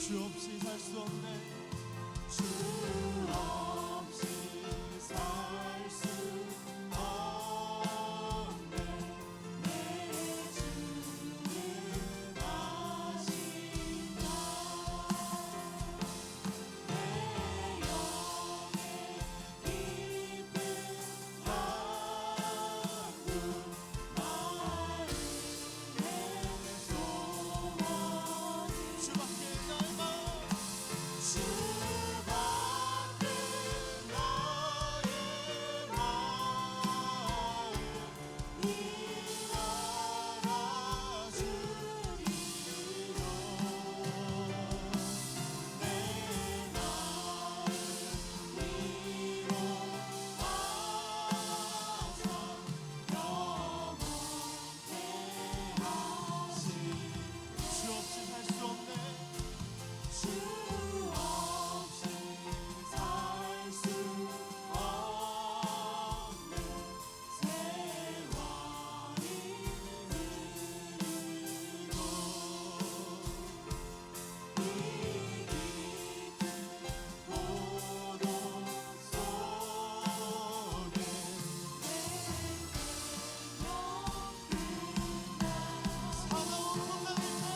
주 없이 살 수 없네. 주 없이 살 수 없네. 내 주는 아신다. 내 영의 깊은 강구 마음의 소원이 주밖에 나의 마음 주밖에 나의 마음 이 알아주리로 내 마음 위로 항상 영원케 하신 주 없이 살 수 없네. 주 없이 살 수 없네. 세월이 흐르고 이 깊은 고독 속에 내 사나운 풍랑일세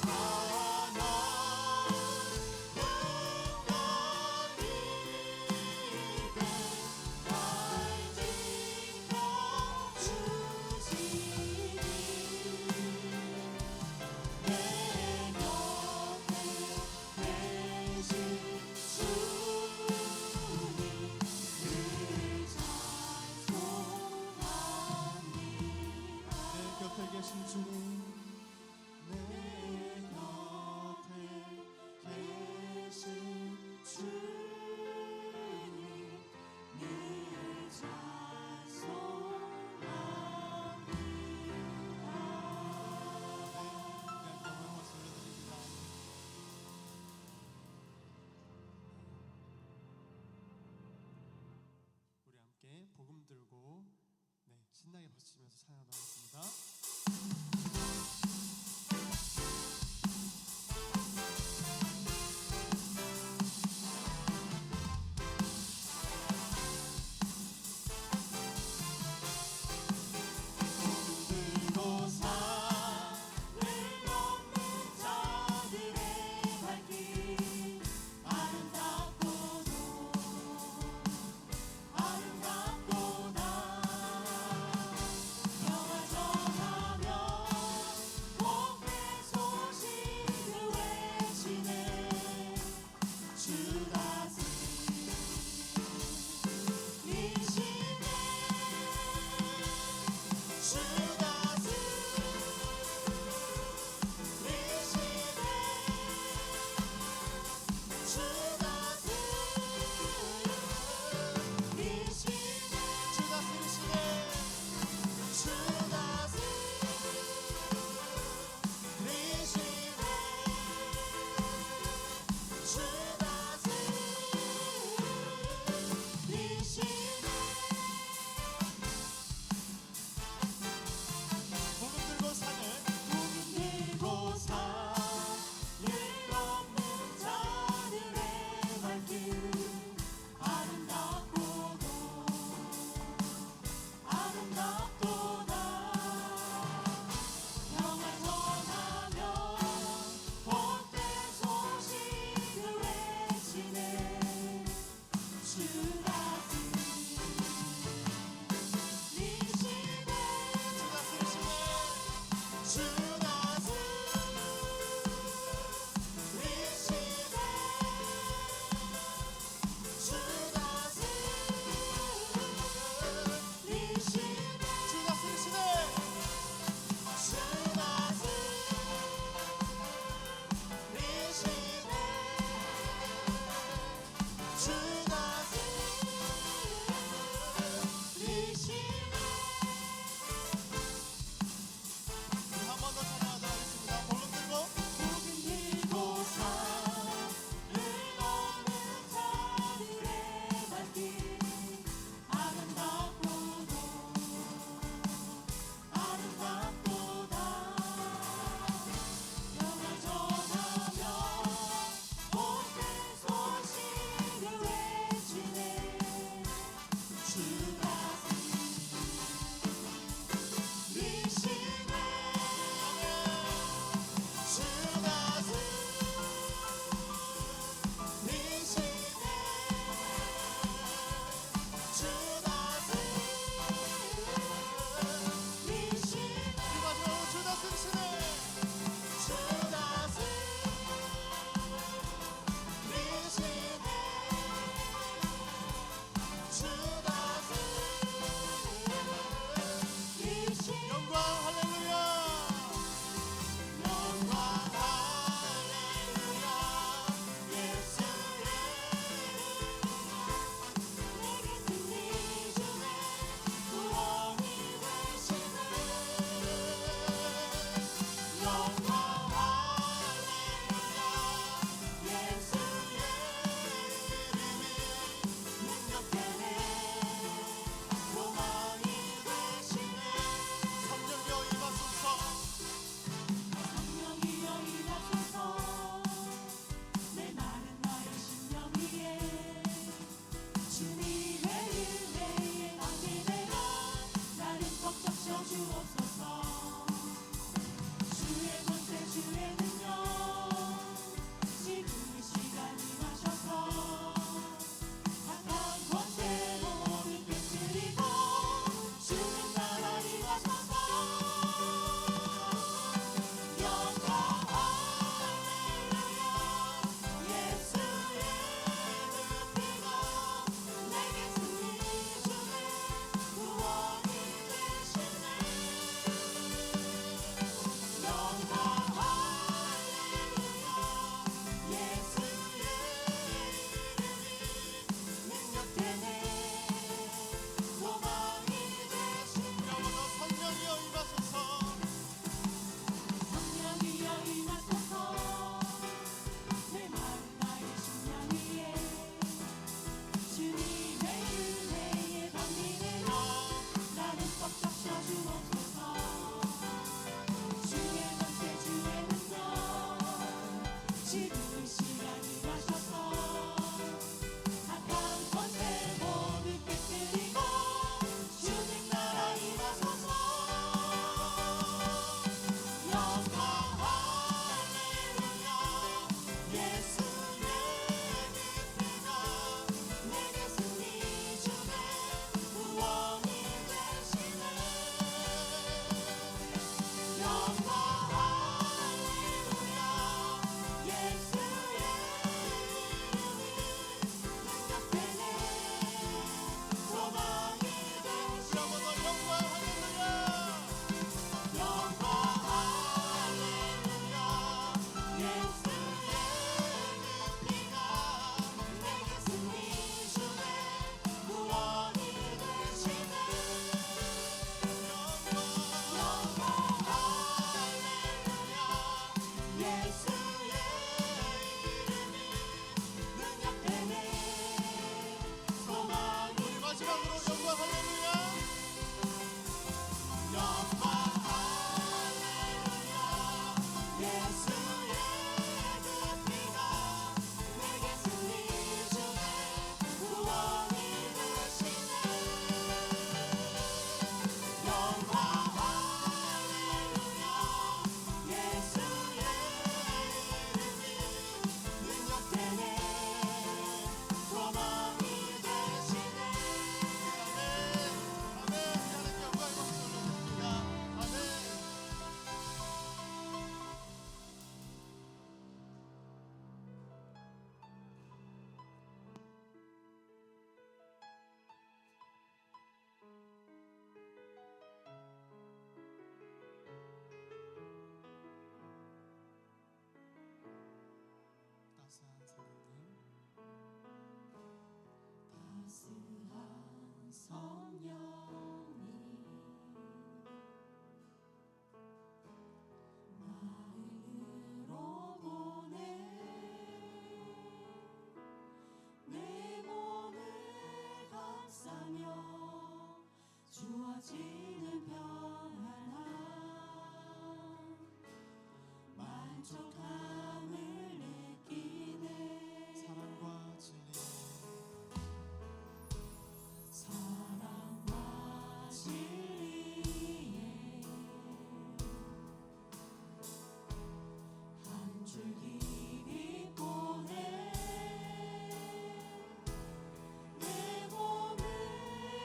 사나운 끝날이되 날 지켜주시니 내 곁에 계신 주님 늘 찬송합니다. 내 곁에 계신 주님, 내 곁에 계신 주님 늘 찬송합니다. 그냥 영광 박수 올려드립니다. 우리 함께 복음 들고 신나게 박수치면서 찬양하겠습니다. 들고 산을 넘는 자들의 발길 아름답고도 아름답도다. 평화 전하며 성령님 마음으로 보내 내 몸을 감싸며 주어지는 평안함 만족함을 느끼네 사랑과 진리 사랑과 진리에 한 줄기 보내 내 몸을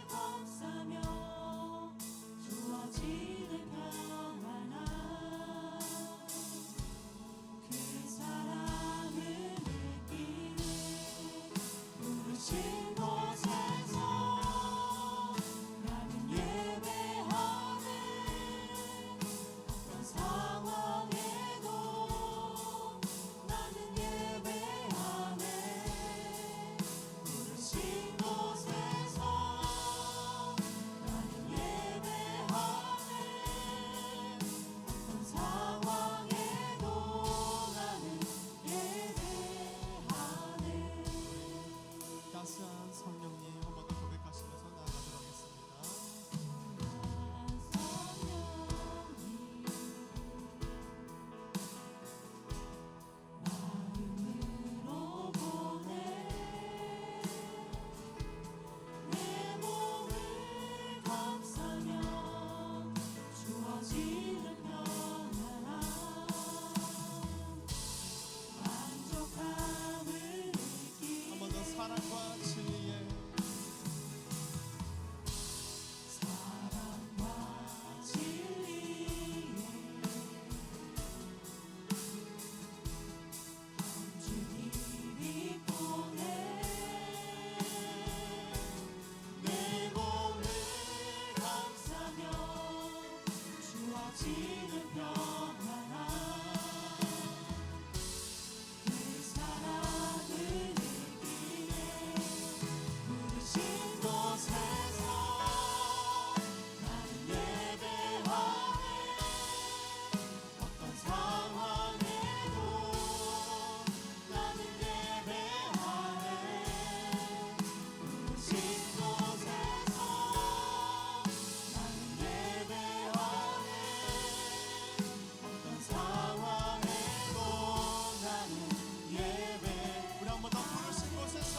감싸며 주어지는 평안함 그 사랑을 느끼네 부르신 곳에서 나는 예배하네 어떤 상황에도 나는 예배하네 부르신 곳에서 나는 예배하네 어떤 상황에도 나는 예배하네 따스한 성령님 한 번 더 고백하시면서 나아가도록 하겠습니다. 마음으로 보내 내 몸을 감싸며 주어지는 평안함 만족함을 느끼네 한 번 더 사랑과 진리에 사랑과 진리에 한 줄기 보내 내 몸을 감싸며 주어지는 평안함 그 사랑을 느끼네 부르신 곳에서 나는 예배하네 어떤 상황에도 나는 예배하네 부르신 곳에서 나는 예배하네 어떤 상황에도 나는 예배 우리 한 번 더 부르신 곳에서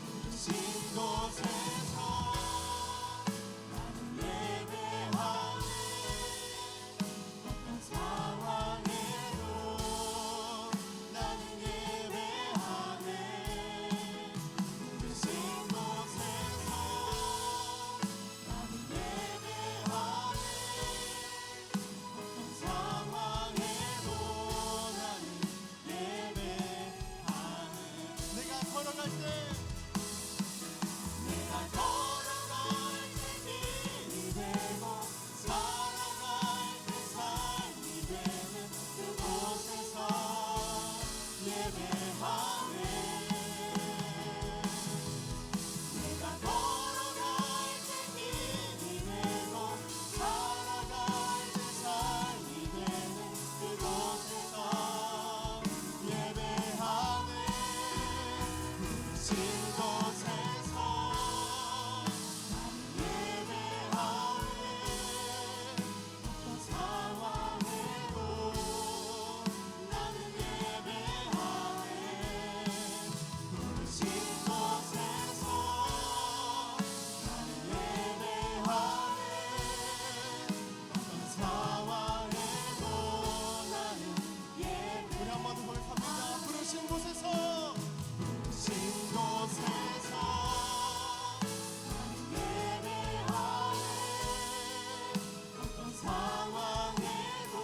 부르신 곳에서 나는 예배하네 어떤 상황에도 나는 예배하네 부르신 곳에서 나는 예배하네 어떤 상황에도 나는 예배하네 내가 걸어갈 때 내가 걸어갈 때 길이 되고 살아갈 때 삶이 되는 그곳에서 예배하네 내가 걸어갈 때 길이 되고 살아갈 때 삶이 되는 그곳에서 예배하네 부르신 곳에서 나는 예배하네 어떤 상황에도 나는 예배하네 부르신 곳에서 나는 예배하네 어떤 상황에도 나는 예배 우리 한 번 더 고백합니다. 부르신 곳에서 부르신 곳에서 나는 예배하네 어떤 상황에도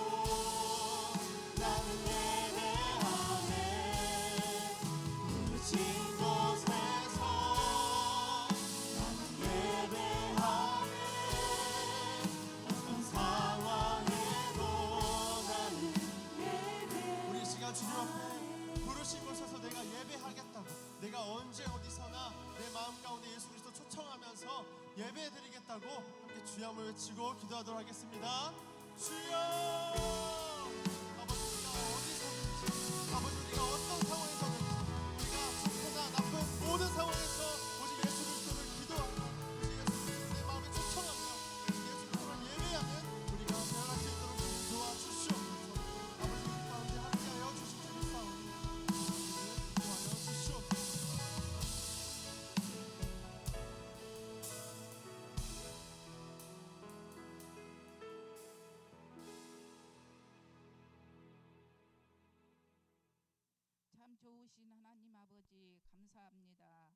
나는 예배하네 부르신 곳에서 나는 예배하네 어떤 상황에도 나는 예배하네 우리 이 시간 주님 앞에 부르신 곳에서 내가 예배하겠다고 내가 언제 어디서나 내 마음 가운데 예수 그리스도 초청하면서 나가서 예배드리겠다고 함께 주여 한번 외치고 기도하도록 하겠습니다. 주여! 아버지, 우리가 어디서든지, 아버지, 우리가 어떤 상황에서든지, 우리가 좋거나 나쁜 모든 상황에서 오직 예수 그리스도를 기도하고 오직 예수 그리스도를 내 마음에 초청하며 예수 그리스도를 예배하는 우리가 되어갈 수 있도록 도와주시옵소서. 아버지, 우리 가운데 함께하여 주신 주님 싸우니 도와여 주시옵소서. 참 좋으신 하나님 아버지 감사합니다.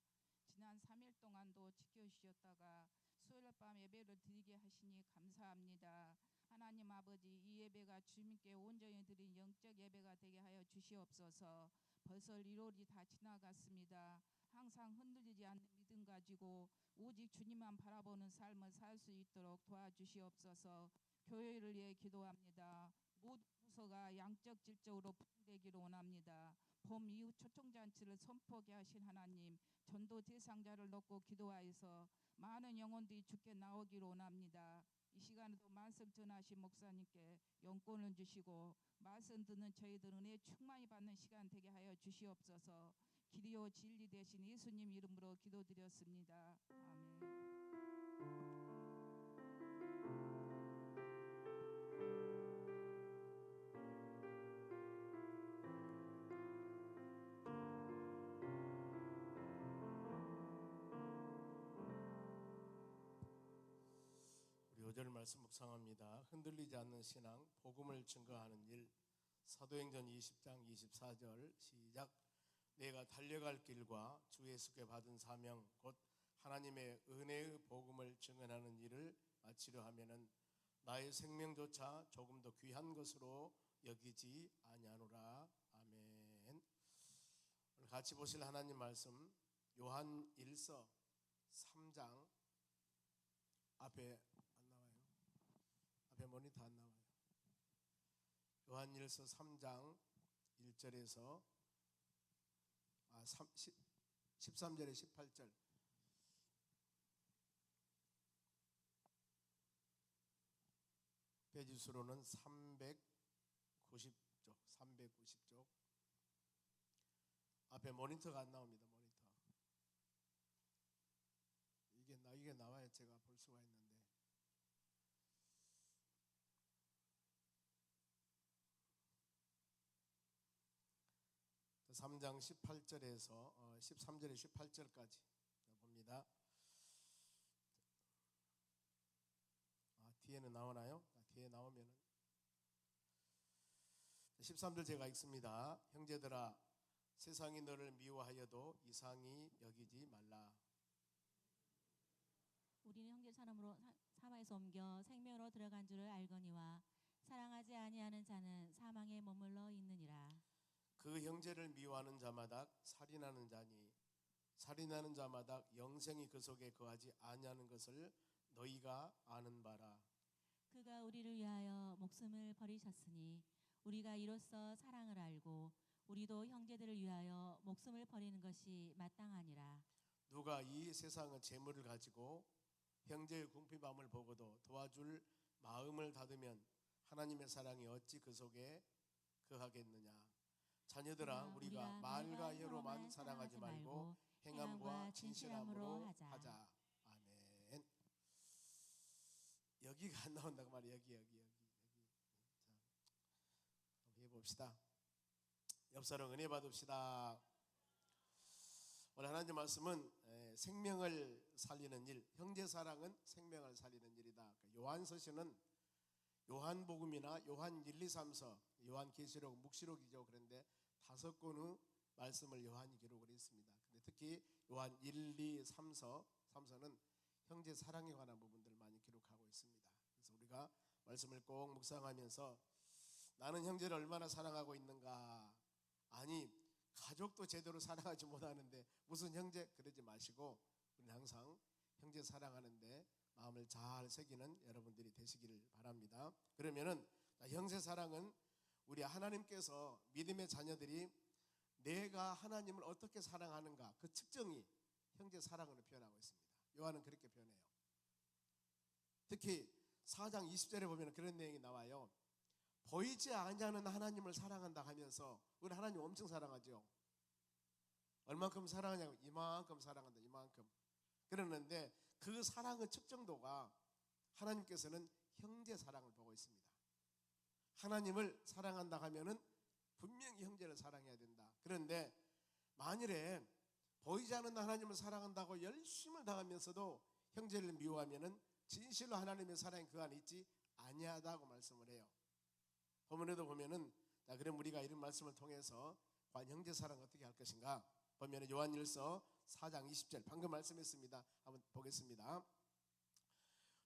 지난 3일 동안도 지켜주셨다가 수요일 밤 예배를 드리게 하시니 감사합니다. 하나님 아버지, 이 예배가 주님께 온전히 드린 영적 예배가 되게 하여 주시옵소서. 벌써 1월이 다 지나갔습니다. 항상 흔들리지 않는 믿음 가지고 오직 주님만 바라보는 삶을 살 수 있도록 도와주시옵소서. 교회를 위해 기도합니다. 모든 부서가 양적 질적으로 부흥되기를 원합니다. 봄 이후 초청잔치를 선포하게 하신 하나님, 전도 대상자를 넣고 기도하여서 많은 영혼들이 주께 나오기를 원합니다. 이 시간에도 말씀 전하신 목사님께 영권을 주시고 말씀 듣는 저희들 은혜 충만히 받는 시간 되게 하여 주시옵소서. 길이요 진리 되신 예수님 이름으로 기도드렸습니다. 아멘. 우리 5절 말씀 묵상합니다. 흔들리지 않는 신앙, 복음을 증거하는 일. 사도행전 20장 24절 시작. 내가 달려갈 길과 주 예수께 받은 사명 곧 하나님의 은혜의 복음을 증언하는 일을 마치려 하면은 나의 생명조차 조금 더 귀한 것으로 여기지 아니하노라. 아멘. 오늘 같이 보실 하나님 말씀 요한 1서 3장 앞에 안 나와요. 앞에 모니터 안 나와요. 요한 1서 3장 1절에서 13절에 18절. 페이지 수로는 390쪽. 앞에 모니터가 안 나옵니다. 모니터. 이게 나와야 제가 볼 수가 있는데. 자, 3장 18절에서 13절에 18절까지 봅니다. 뒤에는 나오나요? 뒤에 나오면은 13절 제가 읽습니다. 형제들아, 세상이 너를 미워하여도 이상히 여기지 말라. 우리는 형제 사람으로 사망에서 옮겨 생명으로 들어간 줄을 알거니와 사랑하지 아니하는 자는 사망에 머물러 있느니라. 그 형제를 미워하는 자마다 살인하는 자니 살인하는 자마다 영생이 그 속에 거하지 아니하는 것을 너희가 아는 바라. 그가 우리를 위하여 목숨을 버리셨으니 우리가 이로써 사랑을 알고 우리도 형제들을 위하여 목숨을 버리는 것이 마땅하니라. 누가 이 세상의 재물을 가지고 형제의 궁핍함을 보고도 도와줄 마음을 닫으면 하나님의 사랑이 어찌 그 속에 거하겠느냐. 자녀들아, 우리가 말과 혀로만 사랑하지 말고 행함과 진실함으로 하자. 아멘. 여기가 안 나온다고 말이에요. 여기. 자, 한번 해봅시다. 옆 사람 은혜 받읍시다. 오늘 하나님 말씀은 생명을 살리는 일, 형제 사랑은 생명을 살리는 일이다. 요한서신은 요한복음이나 요한 1, 2, 3서, 요한계시록, 묵시록이죠. 그런데 5권의 말씀을 요한이 기록을 했습니다. 근데 특히 요한 1, 2, 3서는 형제 사랑에 관한 부분들을 많이 기록하고 있습니다. 그래서 우리가 말씀을 꼭 묵상하면서 나는 형제를 얼마나 사랑하고 있는가. 아니, 가족도 제대로 사랑하지 못하는데 무슨 형제? 그러지 마시고 우리는 항상 형제 사랑하는데 마음을 잘 새기는 여러분들이 되시기를 바랍니다. 그러면은 형제 사랑은 우리 하나님께서 믿음의 자녀들이 내가 하나님을 어떻게 사랑하는가 그 측정이 형제 사랑으로 표현하고 있습니다. 요한은 그렇게 표현해요. 특히 4장 20절에 보면 그런 내용이 나와요. 보이지 아니하는 하나님을 사랑한다 하면서, 우리 하나님 엄청 사랑하죠. 얼만큼 사랑하냐고, 이만큼 사랑한다, 이만큼. 그러는데 그 사랑의 측정도가 하나님께서는 형제 사랑을 보고 있습니다. 하나님을 사랑한다 하면은 분명히 형제를 사랑해야 된다. 그런데 만일에 보이지 않는 하나님을 사랑한다고 열심을 당하면서도 형제를 미워하면은 진실로 하나님의 사랑이 그 안에 있지 아니하다고 말씀을 해요. 본문에도 보면은, 자, 그럼 우리가 이런 말씀을 통해서 과연 형제 사랑 어떻게 할 것인가 보면은 요한일서 4장 20절 방금 말씀했습니다. 한번 보겠습니다.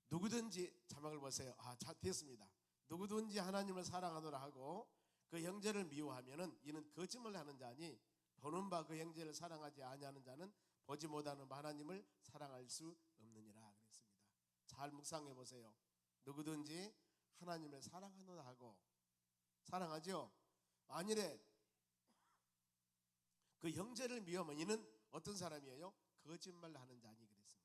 누구든지, 자막을 보세요. 됐습니다. 누구든지 하나님을 사랑하노라 하고 그 형제를 미워하면은 이는 거짓말을 하는 자니 보는 바 그 형제를 사랑하지 아니하는 자는 보지 못하는 바 하나님을 사랑할 수 없느니라 그랬습니다. 잘 묵상해 보세요. 누구든지 하나님을 사랑하노라 하고, 사랑하죠? 만일에 그 형제를 미워하면 이는 어떤 사람이에요? 거짓말을 하는 자니 그랬습니다.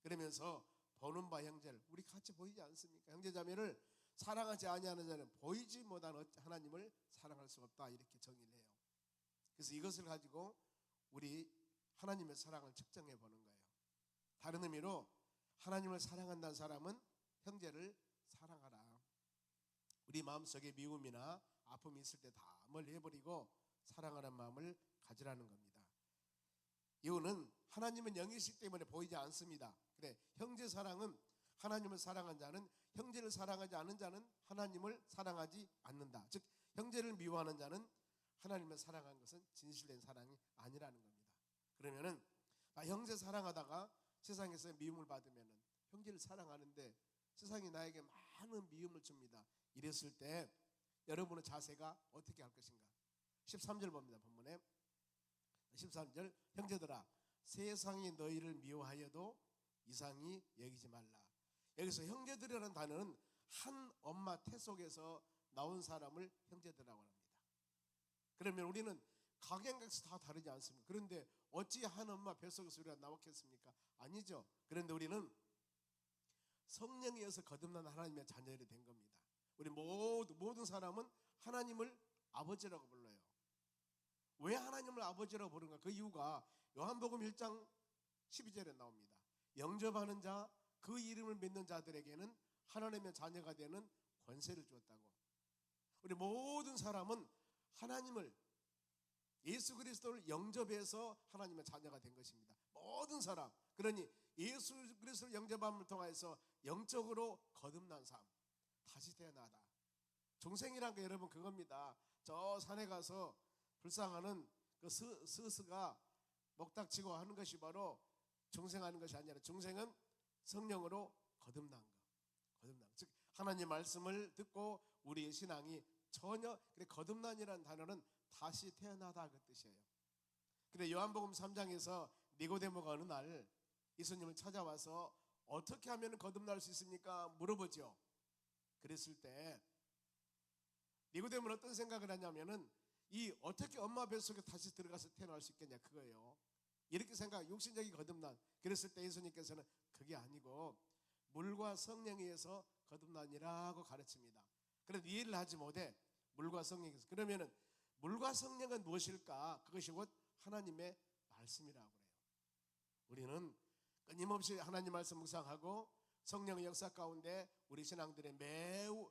그러면서 보는 바 형제를, 우리 같이 보이지 않습니까? 형제자매를 사랑하지 아니하는 자는 보이지 못한 하나님을 사랑할 수 없다, 이렇게 정의를 해요. 그래서 이것을 가지고 우리 하나님의 사랑을 측정해 보는 거예요. 다른 의미로 하나님을 사랑한다는 사람은 형제를 사랑하라. 우리 마음속에 미움이나 아픔이 있을 때 다 멀리해버리고 사랑하는 마음을 가지라는 겁니다. 이유는 하나님은 영이시기 때문에 보이지 않습니다. 그래, 형제 사랑은, 하나님을 사랑한 자는, 형제를 사랑하지 않는 자는 하나님을 사랑하지 않는다. 즉 형제를 미워하는 자는 하나님을 사랑한 것은 진실된 사랑이 아니라는 겁니다. 그러면은 형제 사랑하다가 세상에서 미움을 받으면은, 형제를 사랑하는데 세상이 나에게 많은 미움을 줍니다. 이랬을 때 여러분의 자세가 어떻게 할 것인가? 13절 봅니다. 본문에 13절, 형제들아 세상이 너희를 미워하여도 이상히 여기지 말라. 여기서 형제들이라는 단어는 한 엄마 태 속에서 나온 사람을 형제들이라고 합니다. 그러면 우리는 각양각색 다 다르지 않습니까? 그런데 어찌 한 엄마 뱃속에서 우리가 나왔겠습니까? 아니죠. 그런데 우리는 성령이어서 거듭난 하나님의 자녀들이 된 겁니다. 우리 모든 사람은 하나님을 아버지라고 불러요. 왜 하나님을 아버지라고 부르는가? 그 이유가 요한복음 1장 12절에 나옵니다. 영접하는 자, 그 이름을 믿는 자들에게는 하나님의 자녀가 되는 권세를 주었다고. 우리 모든 사람은 하나님을, 예수 그리스도를 영접해서 하나님의 자녀가 된 것입니다. 모든 사람. 그러니 예수 그리스도를 영접함을 통해서 영적으로 거듭난 삶, 다시 태어나다. 중생이란 게 여러분 그겁니다. 저 산에 가서 불쌍하는 그 스스가 목닥치고 하는 것이 바로 중생하는 것이 아니라, 중생은 성령으로 거듭난 것. 거듭난 것. 즉 하나님 말씀을 듣고 우리의 신앙이 전혀, 거듭난이라는 단어는 다시 태어나다 그 뜻이에요. 근데 요한복음 3장에서 니고데모가 어느 날 예수님을 찾아와서 어떻게 하면 거듭날 수 있습니까? 물어보죠. 그랬을 때 니고데모는 어떤 생각을 하냐면은, 이 어떻게 엄마 뱃속에 다시 들어가서 태어날 수 있겠냐 그거예요. 이렇게 생각, 육신적인 거듭난. 그랬을 때 예수님께서는 그게 아니고 물과 성령에 의해서 거듭난이라고 가르칩니다. 그런데 이해를 하지 못해. 물과 성령에서. 그러면은 물과 성령은 무엇일까? 그것이 곧 하나님의 말씀이라고 그래요. 우리는 끊임없이 하나님 말씀 묵상하고 성령의 역사 가운데 우리 신앙들의 매우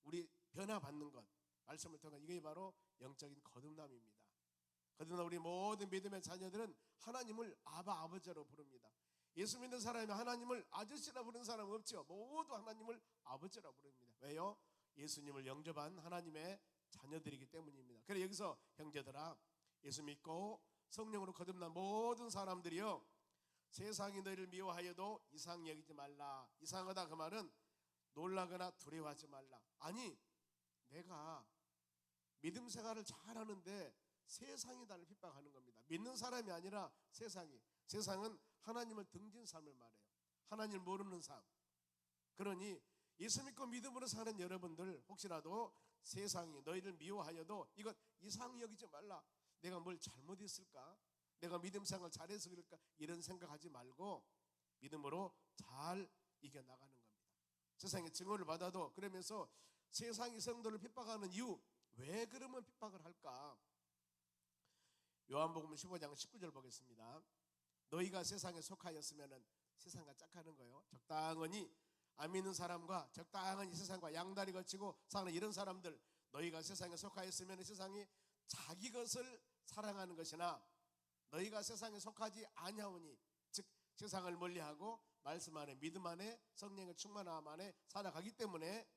우리 변화받는 것, 말씀을 통해, 이게 바로 영적인 거듭남입니다. 거듭난 우리 모든 믿음의 자녀들은 하나님을 아바, 아버지로 부릅니다. 예수 믿는 사람이 하나님을 아저씨라 부르는 사람은 없죠. 모두 하나님을 아버지라 부릅니다. 왜요? 예수님을 영접한 하나님의 자녀들이기 때문입니다. 그래서 여기서 형제들아, 예수 믿고 성령으로 거듭난 모든 사람들이요, 세상이 너희를 미워하여도 이상 여기지 말라. 이상하다 그 말은 놀라거나 두려워하지 말라. 아니, 내가 믿음 생활을 잘하는데 세상이 나를 핍박하는 겁니다. 믿는 사람이 아니라 세상이. 세상은 하나님을 등진 삶을 말해요. 하나님을 모르는 삶. 그러니 예수 믿고 믿음으로 사는 여러분들, 혹시라도 세상이 너희를 미워하여도 이것 이상 여기지 말라. 내가 뭘 잘못했을까? 내가 믿음 생활 잘해서 그럴까? 이런 생각하지 말고 믿음으로 잘 이겨나가는 겁니다. 세상에 증오를 받아도 그러면서 세상이 성도를 핍박하는 이유, 왜 그러면 핍박을 할까? 요한복음 15장 19절 보겠습니다. 너희가 세상에 속하였으면 세상과 짝하는 거예요. 적당히 안 믿는 사람과 적당히 세상과 양다리 거치고 사는 이런 사람들, 너희가 세상에 속하였으면 세상이 자기 것을 사랑하는 것이나 너희가 세상에 속하지 아니하오니, 즉 세상을 멀리하고 말씀 안에 믿음 안에 성령의 충만함 안에 살아가기 때문에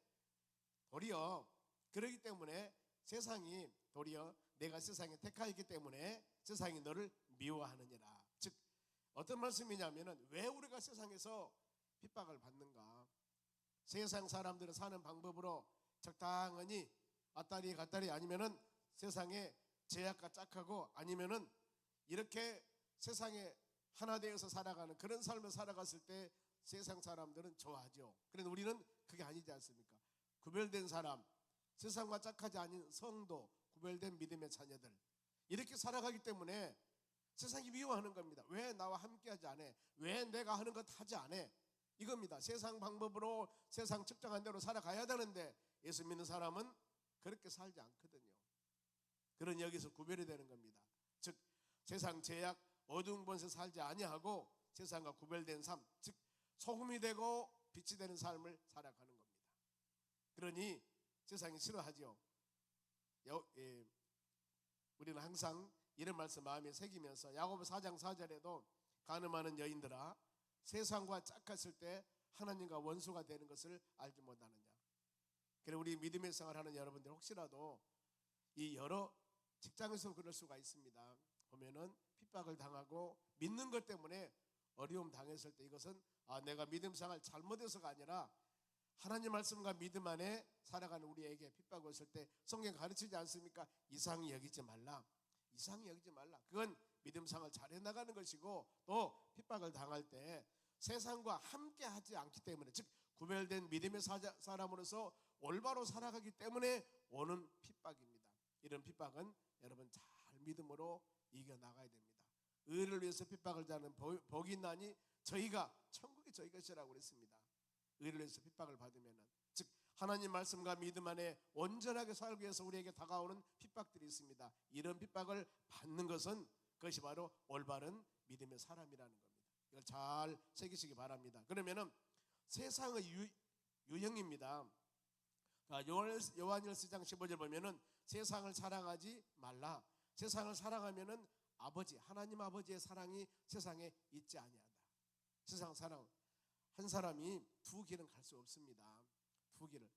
도리어, 그러기 때문에 세상이 도리어 내가 세상에 택하였기 때문에 세상이 너를 미워하느니라. 즉 어떤 말씀이냐면은 왜 우리가 세상에서 핍박을 받는가? 세상 사람들은 사는 방법으로 적당히 왔다리 갔다리, 아니면은 세상에 제약과 짝하고, 아니면은 이렇게 세상에 하나 되어서 살아가는 그런 삶을 살아갔을 때 세상 사람들은 좋아하죠. 그런데 우리는 그게 아니지 않습니까? 구별된 사람, 세상과 짝하지 않은 성도, 구별된 믿음의 자녀들, 이렇게 살아가기 때문에 세상이 미워하는 겁니다. 왜 나와 함께하지 않아? 왜 내가 하는 것 하지 않아? 이겁니다. 세상 방법으로 세상 측정한 대로 살아가야 되는데 예수 믿는 사람은 그렇게 살지 않거든요. 그런 여기서 구별이 되는 겁니다. 즉 세상 제약, 어두운 곳에 살지 아니하고 세상과 구별된 삶, 즉 소금이 되고 빛이 되는 삶을 살아가는 겁니다. 그러니 세상이 싫어하죠. 우리는 항상 이런 말씀 마음에 새기면서 야고보 4장 4절에도 가늠하는 여인들아, 세상과 짝했을 때 하나님과 원수가 되는 것을 알지 못하느냐. 그래서 우리 믿음의 생활하는 여러분들 혹시라도 이 여러 직장에서 그럴 수가 있습니다. 보면은 핍박을 당하고 믿는 것 때문에 어려움 당했을 때 이것은 내가 믿음 생활 잘못해서가 아니라 하나님 말씀과 믿음 안에 살아가는 우리에게 핍박이 왔을 때 성경 가르치지 않습니까? 이상히 여기지 말라. 이상히 여기지 말라. 그건 믿음 생활 잘해 나가는 것이고, 또 핍박을 당할 때 세상과 함께 하지 않기 때문에, 즉 구별된 믿음의 사람으로서 올바로 살아가기 때문에 오는 핍박입니다. 이런 핍박은 여러분 잘 믿음으로 이겨나가야 됩니다. 의를 위해서 핍박을 자는 복이 있나니 저희가 천국이 저희 것이라고 그랬습니다. 의를 위해서 핍박을 받으면은, 즉 하나님 말씀과 믿음 안에 온전하게 살기 위해서 우리에게 다가오는 핍박들이 있습니다. 이런 핍박을 받는 것은 그것이 바로 올바른 믿음의 사람이라는 겁니다. 이걸 잘 새기시기 바랍니다. 그러면은 세상의 유형입니다. 요한일서 1장 15절 보면은 세상을 사랑하지 말라. 세상을 사랑하면은 아버지, 하나님 아버지의 사랑이 세상에 있지 아니하다. 세상 사랑, 한 사람이 두 길은 갈 수 없습니다. 두 길을.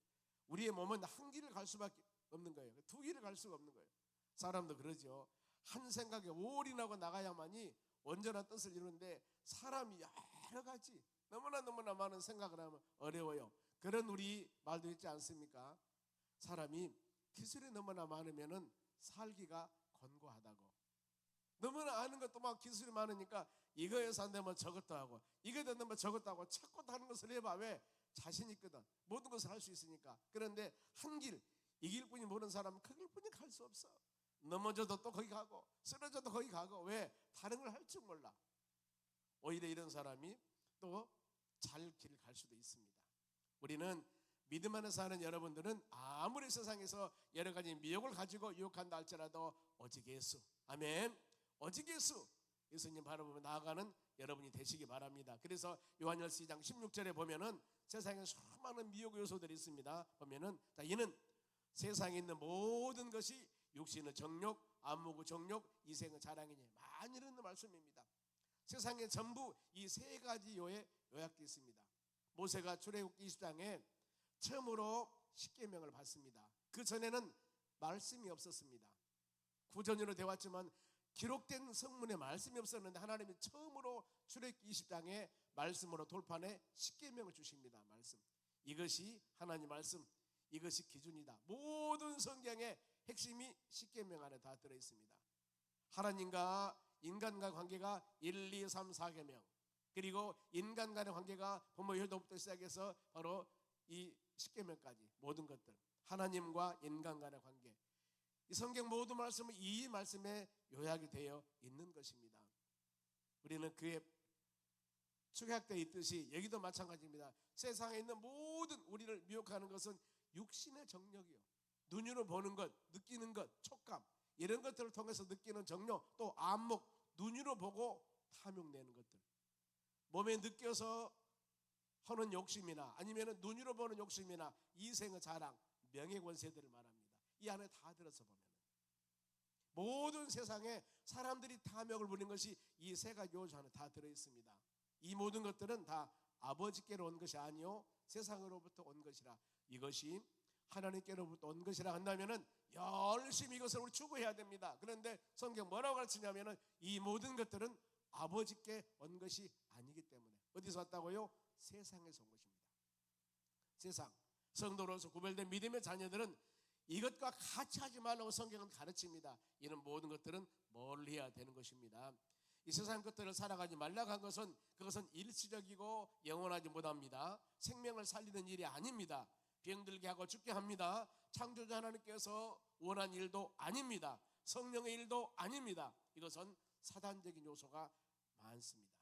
우리의 몸은 한 길을 갈 수밖에 없는 거예요. 두 길을 갈 수가 없는 거예요. 사람도 그러죠. 한 생각에 올인하고 나가야만이 온전한 뜻을 이루는데 사람이 여러 가지 너무나 많은 생각을 하면 어려워요. 그런 우리 말도 있지 않습니까? 사람이 기술이 너무나 많으면은 살기가 권고하다고. 너무나 아는 것도 막 기술이 많으니까 이거에서 안 되면 저것도 하고, 이거에 안 되면 저것도 하고, 자꾸 다른 것을 해봐. 왜? 자신 있거든. 모든 것을 할 수 있으니까. 그런데 한 길, 이 길뿐이 모르는 사람은 그 길뿐이 갈 수 없어. 넘어져도 또 거기 가고, 쓰러져도 거기 가고. 왜? 다른 걸 할 줄 몰라. 오히려 이런 사람이 또 잘 길을 갈 수도 있습니다. 우리는 믿음 안에 사는 여러분들은 아무리 세상에서 여러 가지 미혹을 가지고 유혹한다 할지라도 오직 예수, 아멘, 오직 예수, 예수님 바라보며 나아가는 여러분이 되시기 바랍니다. 그래서 요한일서 2장 16절에 보면은 세상에 수많은 미혹 요소들이 있습니다. 보면은 이는 세상에 있는 모든 것이 육신의 정욕, 안목의 정욕, 이생의 자랑이니 많이 이런 말씀입니다. 세상에 전부 이 세 가지 요약되어 있습니다. 모세가 출애굽기 20장에 처음으로 십계명을 받습니다. 그 전에는 말씀이 없었습니다. 구전으로 되어 왔지만 기록된 성문에 말씀이 없었는데 하나님이 처음으로 출애굽기 20장에 말씀으로 돌판에 십계명을 주십니다. 말씀. 이것이 하나님 말씀, 이것이 기준이다. 모든 성경의 핵심이 십계명 안에 다 들어 있습니다. 하나님과 인간과 관계가 1, 2, 3, 4계명, 그리고 인간 간의 관계가 부모 효도부터 시작해서 바로 이 십계명까지 모든 것들, 하나님과 인간 간의 관계, 이 성경 모든 말씀은 이 말씀에 요약이 되어 있는 것입니다. 우리는 그의 축약되어 있듯이 여기도 마찬가지입니다. 세상에 있는 모든 우리를 미혹하는 것은 육신의 정력이요, 눈으로 보는 것, 느끼는 것, 촉감, 이런 것들을 통해서 느끼는 정력, 또 안목, 눈으로 보고 탐욕내는 것들, 몸에 느껴서 하는 욕심이나 아니면 눈으로 보는 욕심이나 이생의 자랑, 명예 권세들을 말합니다. 이 안에 다 들어서 보면 모든 세상에 사람들이 탐욕을 부리는 것이 이 세 가지 요소 안에 다 들어있습니다. 이 모든 것들은 다 아버지께로 온 것이 아니요 세상으로부터 온 것이라, 이것이 하나님께로부터 온 것이라 한다면은 열심히 이것을 우리 추구해야 됩니다. 그런데 성경 뭐라고 가르치냐면은 이 모든 것들은 아버지께 온 것이 아니기 때문에. 어디서 왔다고요? 세상에서 온 것입니다. 세상, 성도로서 구별된 믿음의 자녀들은 이것과 같이 하지 말라고 성경은 가르칩니다. 이런 모든 것들은 멀리 해야 되는 것입니다. 이 세상 것들을 살아가지 말라고 한 것은 그것은 일시적이고 영원하지 못합니다. 생명을 살리는 일이 아닙니다. 병들게 하고 죽게 합니다. 창조자 하나님께서 원한 일도 아닙니다. 성령의 일도 아닙니다. 이것은 사단적인 요소가 많습니다.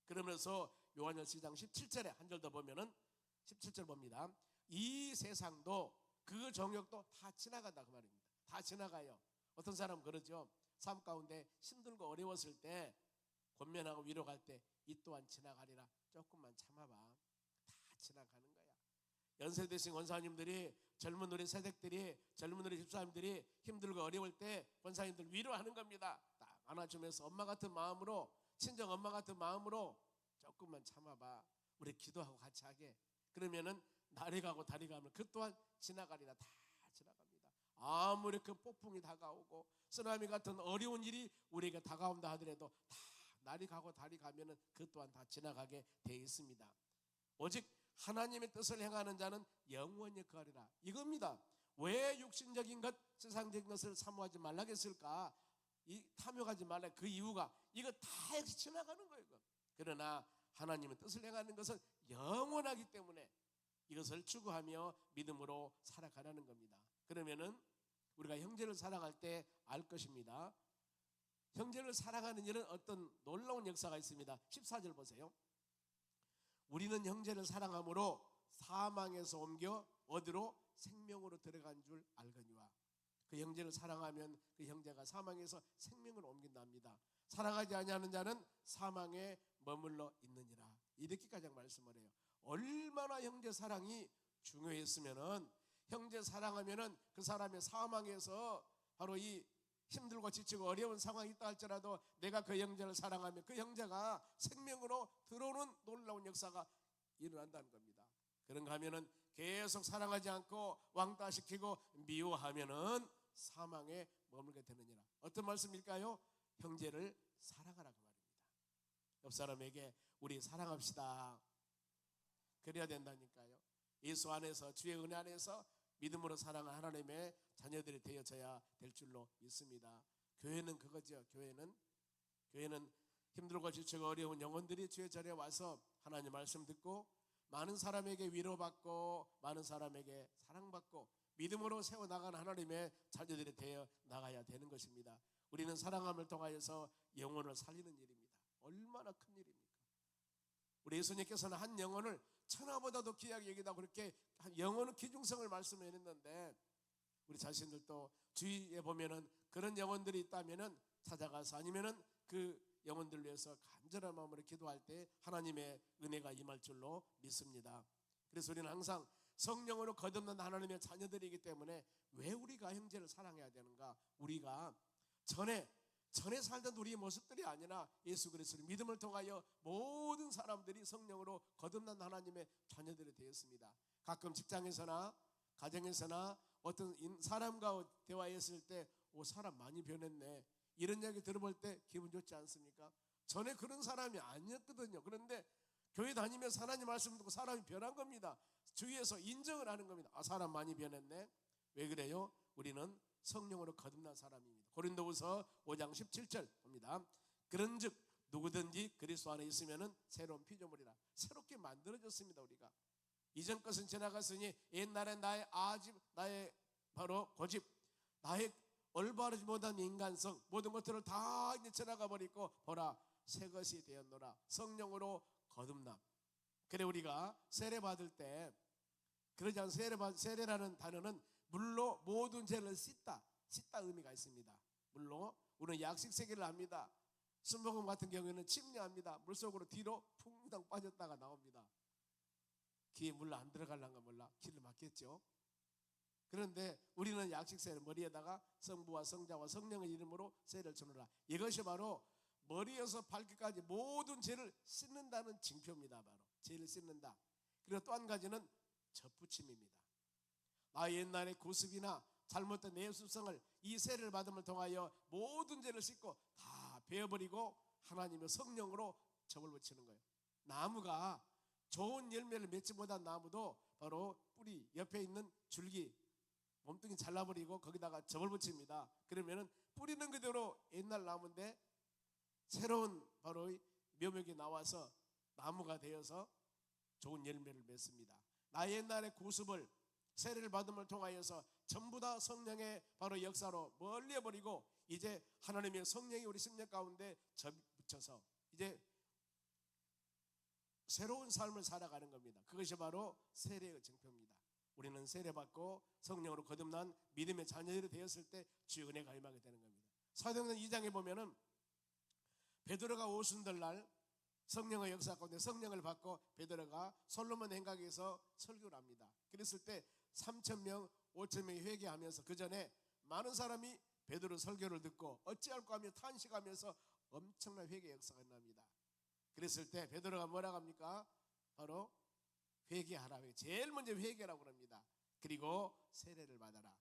그러면서 요한일서 2장 17절에 한 절 더 보면은 17절 봅니다. 이 세상도 그 정욕도 다 지나간다, 그 말입니다. 다 지나가요. 어떤 사람은 그러죠. 삶 가운데 힘들고 어려웠을 때, 권면하고 위로할 때 이 또한 지나가리라, 조금만 참아봐, 다 지나가는 거야. 연세 드신 권사님들이, 젊은 우리 세댁들이, 젊은 우리 집사님들이 힘들고 어려울 때 권사님들 위로하는 겁니다. 딱 안아주면서 엄마 같은 마음으로, 친정 엄마 같은 마음으로 조금만 참아봐, 우리 기도하고 같이 하게. 그러면은 날이 가고 달이 가면 그 또한 지나가리라, 다 지나갑니다. 아무리 큰 폭풍이 다가오고 쓰나미 같은 어려운 일이 우리에게 다가온다 하더라도 다 날이 가고 달이 가면은 그 또한 다 지나가게 돼 있습니다. 오직 하나님의 뜻을 행하는 자는 영원히 거하리라, 이겁니다. 왜 육신적인 것, 세상적인 것을 사모하지 말라 했을까? 이 탐욕하지 말라, 그 이유가 이거 다 역시 지나가는 거예요. 그러나 하나님의 뜻을 행하는 것은 영원하기 때문에 이것을 추구하며 믿음으로 살아가라는 겁니다. 그러면은 우리가 형제를 사랑할 때 알 것입니다. 형제를 사랑하는 일은 어떤 놀라운 역사가 있습니다. 14절 보세요. 우리는 형제를 사랑함으로 사망에서 옮겨 어디로? 생명으로 들어간 줄 알거니와. 그 형제를 사랑하면 그 형제가 사망에서 생명으로 옮긴답니다. 사랑하지 아니하는 자는 사망에 머물러 있느니라, 이렇게까지 말씀을 해요. 얼마나 형제 사랑이 중요했으면은, 형제 사랑하면은 그 사람의 사망에서 바로 이 힘들고 지치고 어려운 상황이 있다 할지라도 내가 그 형제를 사랑하면 그 형제가 생명으로 들어오는 놀라운 역사가 일어난다는 겁니다. 그런가 하면은 계속 사랑하지 않고 왕따시키고 미워하면은 사망에 머물게 되느니라. 어떤 말씀일까요? 형제를 사랑하라, 그 말입니다. 옆 사람에게 우리 사랑합시다, 그래야 된다니까요. 예수 안에서, 주의 은혜 안에서 믿음으로 사랑하는 하나님의 자녀들이 되어져야 될 줄로 믿습니다. 교회는 그거죠. 교회는 힘들고 지치고 어려운 영혼들이 주의 자리에 와서 하나님 말씀 듣고 많은 사람에게 위로받고 많은 사람에게 사랑받고 믿음으로 세워나가는 하나님의 자녀들이 되어 나가야 되는 것입니다. 우리는 사랑함을 통하여서 영혼을 살리는 일입니다. 얼마나 큰 일입니까? 우리 예수님께서는 한 영혼을 천하보다도 귀하게 여기다 그렇게 영혼의 귀중성을 말씀해냈는데, 우리 자신들도 주위에 보면은 그런 영혼들이 있다면은 찾아가서, 아니면은 그 영혼들을 위해서 간절한 마음으로 기도할 때 하나님의 은혜가 임할 줄로 믿습니다. 그래서 우리는 항상 성령으로 거듭난 하나님의 자녀들이기 때문에 왜 우리가 형제를 사랑해야 되는가? 우리가 전에 살던 우리의 모습들이 아니라 예수 그리스도의 믿음을 통하여 모든 사람들이 성령으로 거듭난 하나님의 자녀들이 되었습니다. 가끔 직장에서나 가정에서나 어떤 사람과 대화했을 때 사람 많이 변했네, 이런 이야기 들어볼 때 기분 좋지 않습니까? 전에 그런 사람이 아니었거든요. 그런데 교회 다니면서 하나님 말씀 듣고 사람이 변한 겁니다. 주위에서 인정을 하는 겁니다. 사람 많이 변했네. 왜 그래요? 우리는 성령으로 거듭난 사람입니다. 고린도후서 5장 17절 봅니다. 그런즉 누구든지 그리스도 안에 있으면은 새로운 피조물이라, 새롭게 만들어졌습니다. 우리가 이전 것은 지나갔으니 옛날에 나의 아집, 나의 바로 고집, 나의 올바르지 못한 인간성, 모든 것들을 다 이제 지나가 버리고 보라 새 것이 되었노라. 성령으로 거듭남. 그래 우리가 세례 받을 때 그러지 않은 세례라는 단어는 물로 모든 죄를 씻다 의미가 있습니다. 물로 우리는 약식 세계를 합니다. 순복음 같은 경우에는 침례합니다. 물속으로 뒤로 퐁당 빠졌다가 나옵니다. 귀에 물 안 들어갈란가 몰라 귀를 막겠죠. 그런데 우리는 약식 세례, 머리에다가 성부와 성자와 성령의 이름으로 세례를 주노라. 이것이 바로 머리에서 발끝까지 모든 죄를 씻는다는 징표입니다. 바로 죄를 씻는다. 그리고 또 한 가지는 접붙임입니다. 나의 옛날의 구습이나 잘못된 내 습성을 이 세례를 받음을 통하여 모든 죄를 씻고 다 베어버리고 하나님의 성령으로 접을 붙이는 거예요. 나무가 좋은 열매를 맺지 못한 나무도 바로 뿌리 옆에 있는 줄기 몸뚱이 잘라버리고 거기다가 접을 붙입니다. 그러면은 뿌리는 그대로 옛날 나무인데 새로운 바로 묘목이 나와서 나무가 되어서 좋은 열매를 맺습니다. 나의 옛날의 구습을 세례를 받음을 통하여서 전부 다 성령의 바로 역사로 멀리해버리고 이제 하나님의 성령이 우리 심령 가운데 접붙여서 이제 새로운 삶을 살아가는 겁니다. 그것이 바로 세례의 증표입니다. 우리는 세례받고 성령으로 거듭난 믿음의 자녀들이 되었을 때 주의 은혜가 임하게 되는 겁니다. 사도행전 2장에 보면은 베드로가 오순절날 성령의 역사 가운데 성령을 받고 베드로가 솔로몬 행각에서 설교를 합니다. 그랬을 때 3,000명, 5,000명이 회개하면서 그 전에 많은 사람이 베드로 설교를 듣고 어찌할까 하며 탄식하면서 엄청난 회개 역사가 납니다. 그랬을 때 베드로가 뭐라고 합니까? 바로 회개하라. 제일 먼저 회개라고 합니다. 그리고 세례를 받아라.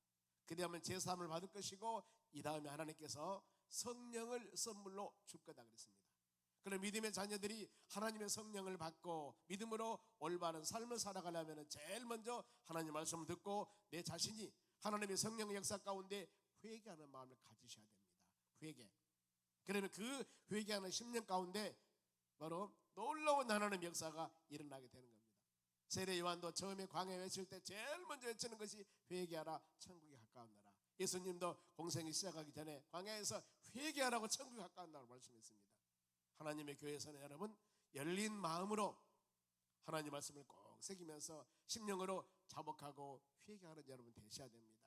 그리하면 제사함을 받을 것이고 이 다음에 하나님께서 성령을 선물로 줄 거다 그랬습니다. 그럼 믿음의 자녀들이 하나님의 성령을 받고 믿음으로 올바른 삶을 살아가려면 제일 먼저 하나님 말씀을 듣고 내 자신이 하나님의 성령의 역사 가운데 회개하는 마음을 가지셔야 됩니다. 회개. 그러면 그 회개하는 10년 가운데 바로 놀라운 하나님의 역사가 일어나게 되는 겁니다. 세례 요한도 처음에 광야에 외칠 때 제일 먼저 외치는 것이 회개하라 천국이 가까운나라. 예수님도 공생이 시작하기 전에 광야에서 회개하라고 천국이 가까운다고 말씀했습니다. 하나님의 교회에서는 여러분 열린 마음으로 하나님 말씀을 꼭 새기면서 심령으로 자복하고 회개하는 여러분 되셔야 됩니다.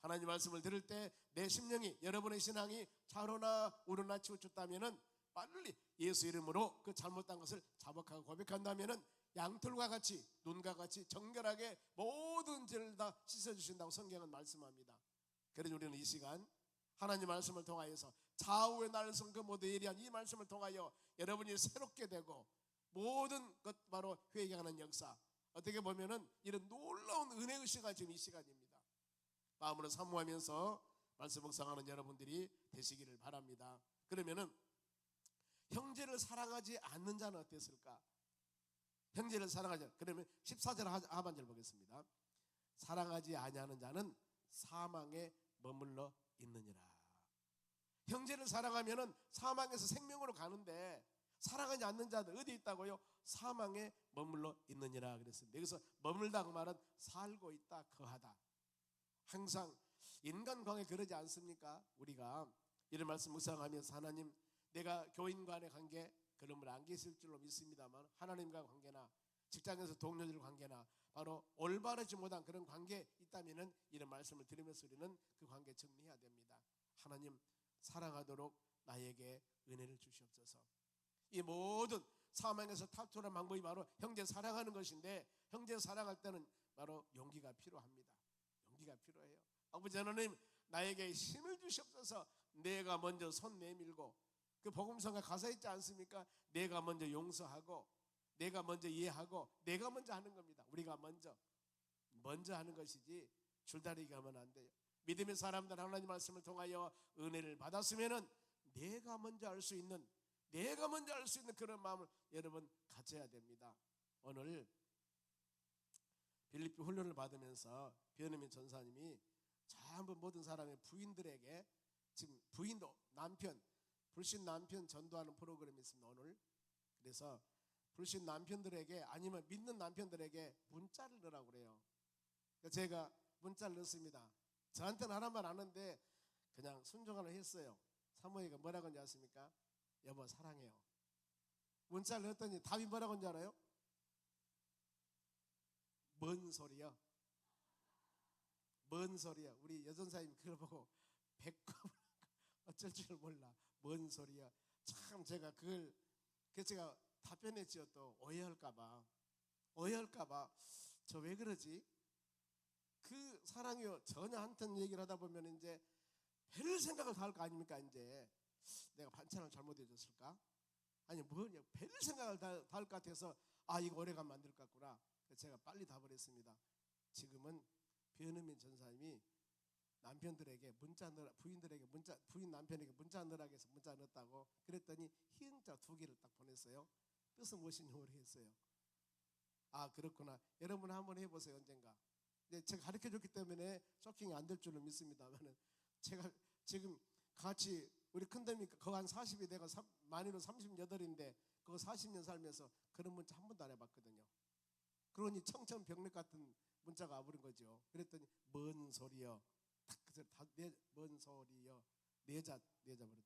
하나님 말씀을 들을 때 내 심령이 여러분의 신앙이 좌로나 우로나 치우쳤다면은 빨리 예수 이름으로 그 잘못한 것을 자복하고 고백한다면은 양털과 같이 눈과 같이 정결하게 모든 죄를 다 씻어주신다고 성경은 말씀합니다. 그래서 우리는 이 시간 하나님 말씀을 통하여서 좌우의 날선 그 모두에 예리한 이 말씀을 통하여 여러분이 새롭게 되고 모든 것 바로 회개하는 역사, 어떻게 보면은 이런 놀라운 은혜의 시간 지금 이 시간입니다. 마음으로 사모하면서 말씀 묵상하는 여러분들이 되시기를 바랍니다. 그러면은 형제를 사랑하지 않는 자는 어땠을까? 형제를 사랑하지 그러면 14절 하반절 보겠습니다. 사랑하지 아니하는 자는 사망에 머물러 있느니라. 형제를 사랑하면은 사망에서 생명으로 가는데 사랑하지 않는 자들 어디 있다고요? 사망에 머물러 있느니라 그랬습니다. 여기서 머물다 그 말은 살고 있다, 거하다. 항상 인간관계 그러지 않습니까? 우리가 이런 말씀 묵상하면서 하나님 내가 교인 간의 관계 그런 분 안 계실 줄로 믿습니다만 하나님과 관계나 직장에서 동료들 관계나 바로 올바르지 못한 그런 관계 있다면은 이런 말씀을 들으면서 우리는 그 관계 정리해야 됩니다. 하나님 사랑하도록 나에게 은혜를 주시옵소서. 이 모든 사망에서 탈출한 방법이 바로 형제 사랑하는 것인데 형제 사랑할 때는 바로 용기가 필요합니다. 용기가 필요해요. 아버지 하나님 나에게 힘을 주시옵소서. 내가 먼저 손 내밀고 그 복음성가 가사 있지 않습니까? 내가 먼저 용서하고 내가 먼저 이해하고 내가 먼저 하는 겁니다. 우리가 먼저 하는 것이지 줄다리기 하면 안 돼요. 믿음의 사람들 하나님 말씀을 통하여 은혜를 받았으면은 내가 먼저 알 수 있는 그런 마음을 여러분 가져야 됩니다. 오늘 빌립보 훈련을 받으면서 변혜민 전사님이 전부 모든 사람의 부인들에게 지금 부인도 불신 남편 전도하는 프로그램이 있습니다. 오늘 그래서 불신 남편들에게 아니면 믿는 남편들에게 문자를 넣으라고 그래요. 제가 문자를 넣습니다. 저한테는 하나만 아는데 그냥 순종하려 했어요. 사모예가 뭐라고 하는지 아십니까? 여보 사랑해요. 문자를 넣었더니 답이 뭐라고 한줄 알아요? 뭔 소리야? 뭔 소리야? 우리 여전사님 그걸 보고 배꼽을 어쩔 줄 몰라. 뭔 소리야? 참 제가 그걸 그래서 제가 답변했지요. 또 오해할까봐 저 왜 그러지? 그 사랑이요 전혀 한턴 얘기를 하다 보면 이제 별 생각을 다 할 거 아닙니까? 이제 내가 반찬을 잘못해 줬을까? 아니 뭐냐 별 생각을 다 할 것 같아서 아 이거 오래가면 만들 것 같구나. 그래서 제가 빨리 답을 했습니다. 지금은 변은민 전사님이 남편들에게 문자 넣으라, 부인들에게 문자, 부인 남편에게 문자 넣으라고 해서 문자 넣었다고 그랬더니 희응자 2개를 딱 보냈어요. 뜻은 무엇인지 모르겠어요. 아 그렇구나. 여러분 한번 해보세요. 언젠가. 제가 가르쳐줬기 때문에 쇼킹이 안 될 줄로 믿습니다만은 제가 지금 같이 우리 큰놈이 그거 한 40이 내가 만이로 38인데 그거 40년 살면서 그런 문자 한 번도 안 해봤거든요. 그러니 청천벽력 같은 문자가 와버린 거죠. 그랬더니 뭔 소리여 뭔 소리여 내자 버렸더라고요.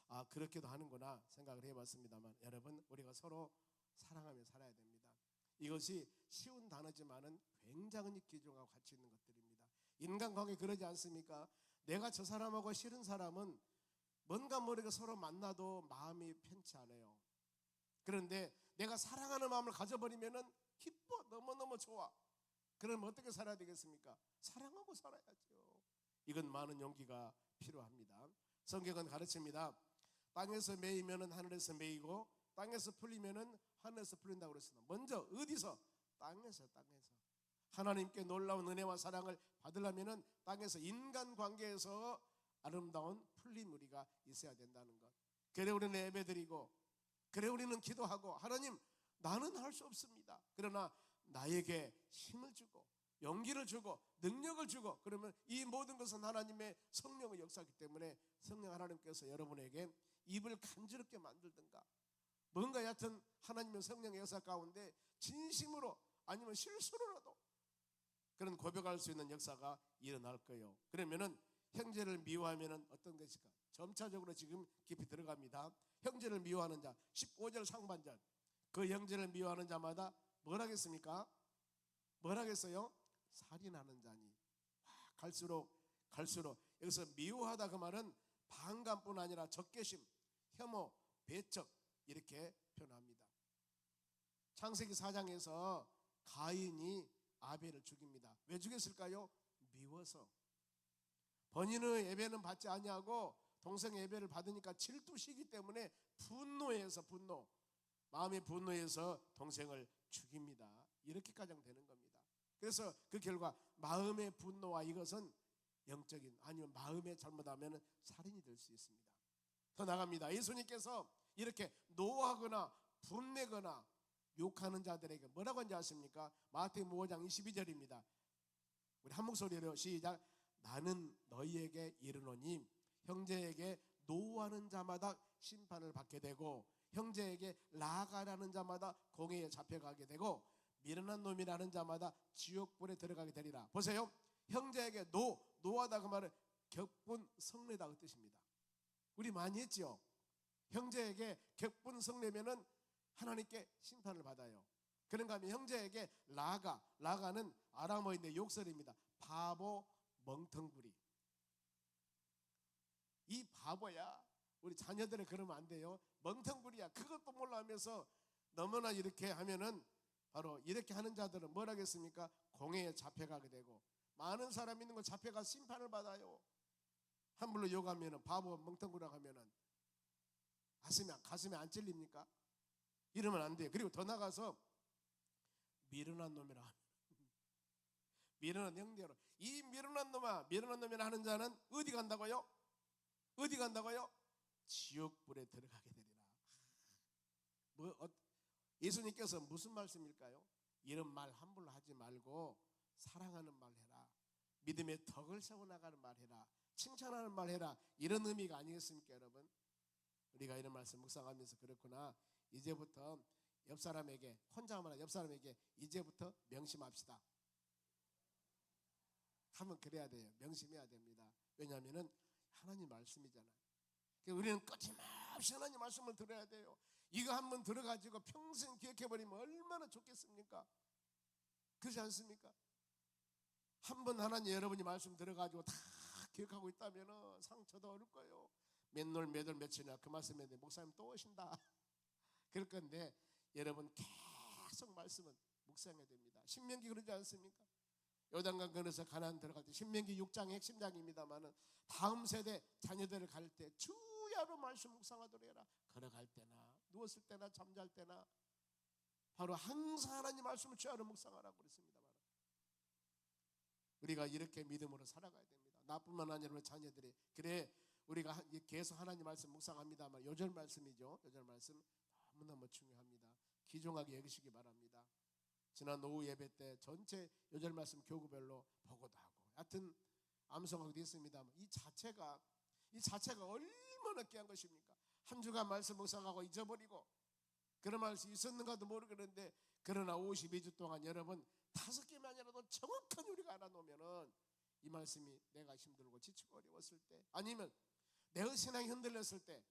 아 그렇게도 하는구나 생각을 해봤습니다만 여러분 우리가 서로 사랑하며 살아야 됩니다. 이것이 쉬운 단어지만은 굉장히 귀중하고 가치 있는 것들입니다. 인간관계 그러지 않습니까? 내가 저 사람하고 싫은 사람은 뭔가 모르게 서로 만나도 마음이 편치 않아요. 그런데 내가 사랑하는 마음을 가져버리면은 기뻐 너무너무 좋아. 그러면 어떻게 살아야 되겠습니까? 사랑하고 살아야죠. 이건 많은 용기가 필요합니다. 성경은 가르칩니다. 땅에서 매이면은 하늘에서 매이고 땅에서 풀리면은 하늘에서 풀린다고 그랬습니다. 먼저 어디서? 땅에서. 하나님께 놀라운 은혜와 사랑을 받으려면은 땅에서 인간관계에서 아름다운 풀림 우리가 있어야 된다는 것. 그래 우리는 예배드리고 그래 우리는 기도하고 하나님 나는 할 수 없습니다. 그러나 나에게 힘을 주고 용기를 주고 능력을 주고 그러면 이 모든 것은 하나님의 성령의 역사이기 때문에 성령 하나님께서 여러분에게 입을 간지럽게 만들든가 뭔가 여하튼 하나님의 성령의 역사 가운데 진심으로 아니면 실수로라도 그런 고백할 수 있는 역사가 일어날 거예요. 그러면은 형제를 미워하면은 어떤 것일까? 점차적으로 지금 깊이 들어갑니다. 형제를 미워하는 자 15절 상반절 그 형제를 미워하는 자마다 뭘 하겠습니까? 뭘 하겠어요? 살인하는 자니. 갈수록 여기서 미워하다 그 말은 반감뿐 아니라 적개심, 혐오, 배척 이렇게 표현합니다. 창세기 4장에서 가인이 아벨을 죽입니다. 왜 죽였을까요? 미워서. 본인의 예배는 받지 아니하고 동생의 예배를 받으니까 질투시기 때문에 분노해서 마음의 분노해서 동생을 죽입니다. 이렇게 가장 되는 겁니다. 그래서 그 결과 마음의 분노와 이것은 영적인 아니면 마음에 잘못하면 살인이 될 수 있습니다. 더 나갑니다. 예수님께서 이렇게 노하거나 분내거나 욕하는 자들에게 뭐라고 하는지 아십니까? 마태복음 5장 22절입니다. 우리 한 목소리로 시작. 나는 너희에게 이르노니 형제에게 노하는 자마다 심판을 받게 되고 형제에게 라가라는 자마다 공회에 잡혀가게 되고 미련한 놈이라는 자마다 지옥불에 들어가게 되리라. 보세요. 형제에게 노하다 그 말은 격분 성례다 그 뜻입니다. 우리 많이 했죠. 형제에게 격분 성례면은 하나님께 심판을 받아요. 그런가 하면 형제에게 라가는 아람어인데 욕설입니다. 바보 멍텅구리. 이 바보야. 우리 자녀들이 그러면 안 돼요. 멍텅구리야. 그것도 몰라 하면서 너무나 이렇게 하면은 바로 이렇게 하는 자들은 뭘 하겠습니까? 공회에 잡혀가게 되고 많은 사람 있는 거 잡혀가 심판을 받아요. 함부로 욕하면은 바보 멍텅구리라고 하면은 가슴에 안 찔립니까? 이러면 안 돼요. 그리고 더 나가서 미련한 놈이라 하면 미련한 형제로 이 미련한 놈이라 하는 자는 어디 간다고요? 지옥불에 들어가게 되리라. 예수님께서 무슨 말씀일까요? 이런 말 함부로 하지 말고 사랑하는 말 해라. 믿음의 덕을 세워나가는 말 해라. 칭찬하는 말 해라. 이런 의미가 아니겠습니까 여러분? 우리가 이런 말씀 묵상하면서 그렇구나. 이제부터 옆 사람에게 혼자만 옆 사람에게 이제부터 명심합시다. 하면 그래야 돼요. 명심해야 됩니다. 왜냐하면은 하나님 말씀이잖아요. 우리는 끊임없이 하나님 말씀을 들어야 돼요. 이거 한번 들어가지고 평생 기억해버리면 얼마나 좋겠습니까? 그렇지 않습니까? 한번 하나님 여러분이 말씀 들어가지고 다 기억하고 있다면 상처도 어릴 거예요. 몇 월, 몇 월, 며칠이나 그 말씀인데 목사님 또 오신다 그럴 건데, 여러분 계속 말씀은 묵상해야 됩니다. 신명기 그러지 않습니까? 요단강 건너서 가나안 들어갈 때 신명기 6장의 핵심장입니다만은 다음 세대 자녀들을 가릴 때 주야로 말씀 묵상하도록 해라. 걸어갈 때나 누웠을 때나 잠잘 때나 바로 항상 하나님 말씀을 주야로 묵상하라고 그랬습니다만, 우리가 이렇게 믿음으로 살아가야 됩니다. 나뿐만 아니라 우리 자녀들이. 그래 우리가 계속 하나님 말씀 묵상합니다만 요절 말씀이죠. 요절 말씀 너무너무 중요합니다. 귀중하게 여기시기 바랍니다. 지난 오후 예배 때 전체 요절 말씀 교구별로 보고도 하고 하여튼 암송하기도 했습니다만 이 자체가 얼마나 귀한 것입니까? 한 주간 말씀 묵상하고 잊어버리고 그런 말씀이 있었는가도 모르겠는데, 그러나 52주 동안 여러분 5개만이라도 정확하게 우리가 알아놓으면은 이 말씀이 내가 힘들고 지치고 어려웠을 때, 아니면 내 신앙이 흔들렸을 때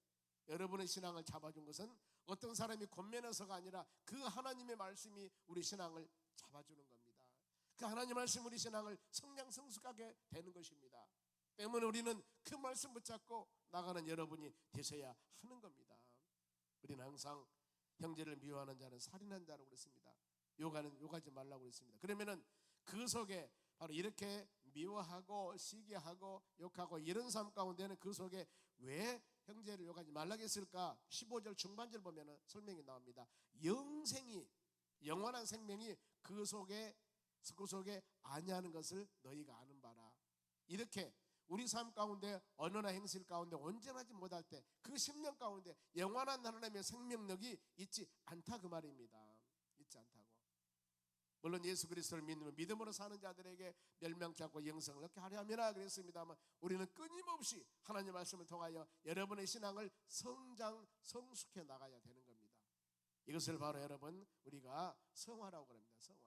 여러분의 신앙을 잡아준 것은 어떤 사람이 권면해서가 아니라 그 하나님의 말씀이 우리 신앙을 잡아주는 겁니다. 그 하나님 말씀 우리 신앙을 성장성숙하게 되는 것입니다. 때문에 우리는 그 말씀 붙잡고 나가는 여러분이 되셔야 하는 겁니다. 우리는 항상 형제를 미워하는 자는 살인한 자라고 그랬습니다. 욕하지 말라고 그랬습니다. 그러면은 그 속에 바로 이렇게 미워하고 시기하고 욕하고 이런 삶 가운데는 그 속에 왜 형제를 욕하지 말라고 했을까? 15절 중반절 보면은 설명이 나옵니다. 영생이, 영원한 생명이 그 속에 아니하는 것을 너희가 아는 바라. 이렇게 우리 삶 가운데 언어나 행실 가운데 온전하지 못할 때 그 10년 가운데 영원한 하나님의 생명력이 있지 않다 그 말입니다. 있지 않다고. 물론 예수 그리스도를 믿으면 믿음으로 사는 자들에게 멸망치 않고 영생을 얻게 하려 함이라 그랬습니다만, 우리는 끊임없이 하나님 말씀을 통하여 여러분의 신앙을 성숙해 나가야 되는 겁니다. 이것을 바로 여러분 우리가 성화라고 합니다. 성화.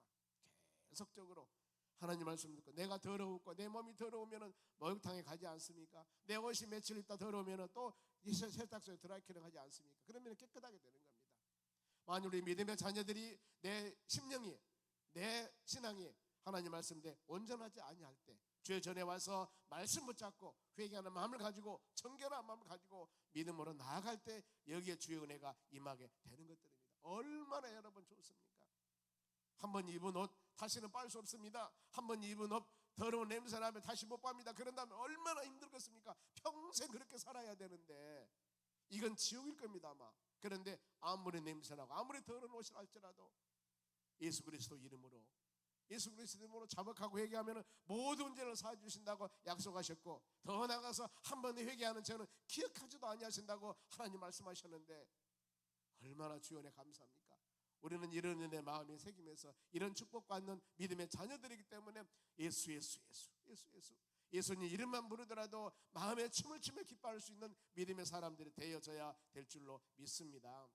계속적으로 하나님 말씀 듣고, 내가 더러웠고 내 몸이 더러우면 목욕탕에 가지 않습니까? 내 옷이 며칠 있다 더러우면 또 세탁소에 드라이클링 하지 않습니까? 그러면 깨끗하게 되는 겁니다. 만약 우리 믿음의 자녀들이 내 심령이, 내 신앙이 하나님 말씀대 온전하지 아니할 때, 주의 전에 와서 말씀 붙잡고 회개하는 마음을 가지고 정결한 마음을 가지고 믿음으로 나아갈 때 여기에 주의 은혜가 임하게 되는 것들입니다. 얼마나 여러분 좋습니까? 한번 입은 옷 다시는 빨 수 없습니다. 한번 입은 옷 더러운 냄새 나면 다시 못 빱니다. 그런다면 얼마나 힘들겠습니까? 평생 그렇게 살아야 되는데 이건 지옥일 겁니다 아마. 그런데 아무리 냄새나고 아무리 더러운 옷이 할지라도 예수 그리스도 이름으로 자복하고 회개하면 모든 죄를 사해 주신다고 약속하셨고, 더 나아가서 한 번 회개하는 죄는 기억하지도 아니하신다고 하나님 말씀하셨는데 얼마나 주의 은혜 감사합니까? 우리는 이런 은혜 마음에 새기면서 이런 축복받는 믿음의 자녀들이기 때문에 예수님 이름만 부르더라도 마음에 춤을 추며 기뻐할 수 있는 믿음의 사람들이 되어져야 될 줄로 믿습니다.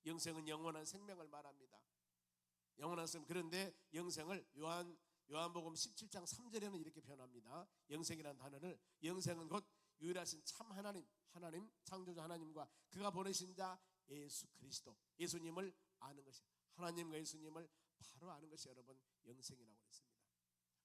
영생은 영원한 생명을 말합니다. 영원한 생명. 그런데 영생을 요한복음 17장 3절에는 이렇게 표현합니다. 영생이라는 단어를, 영생은 곧 유일하신 참 하나님 창조주 하나님과 그가 보내신 자 예수 그리스도, 예수님을 아는 것이, 하나님과 예수님을 바로 아는 것이 여러분 영생이라고 했습니다.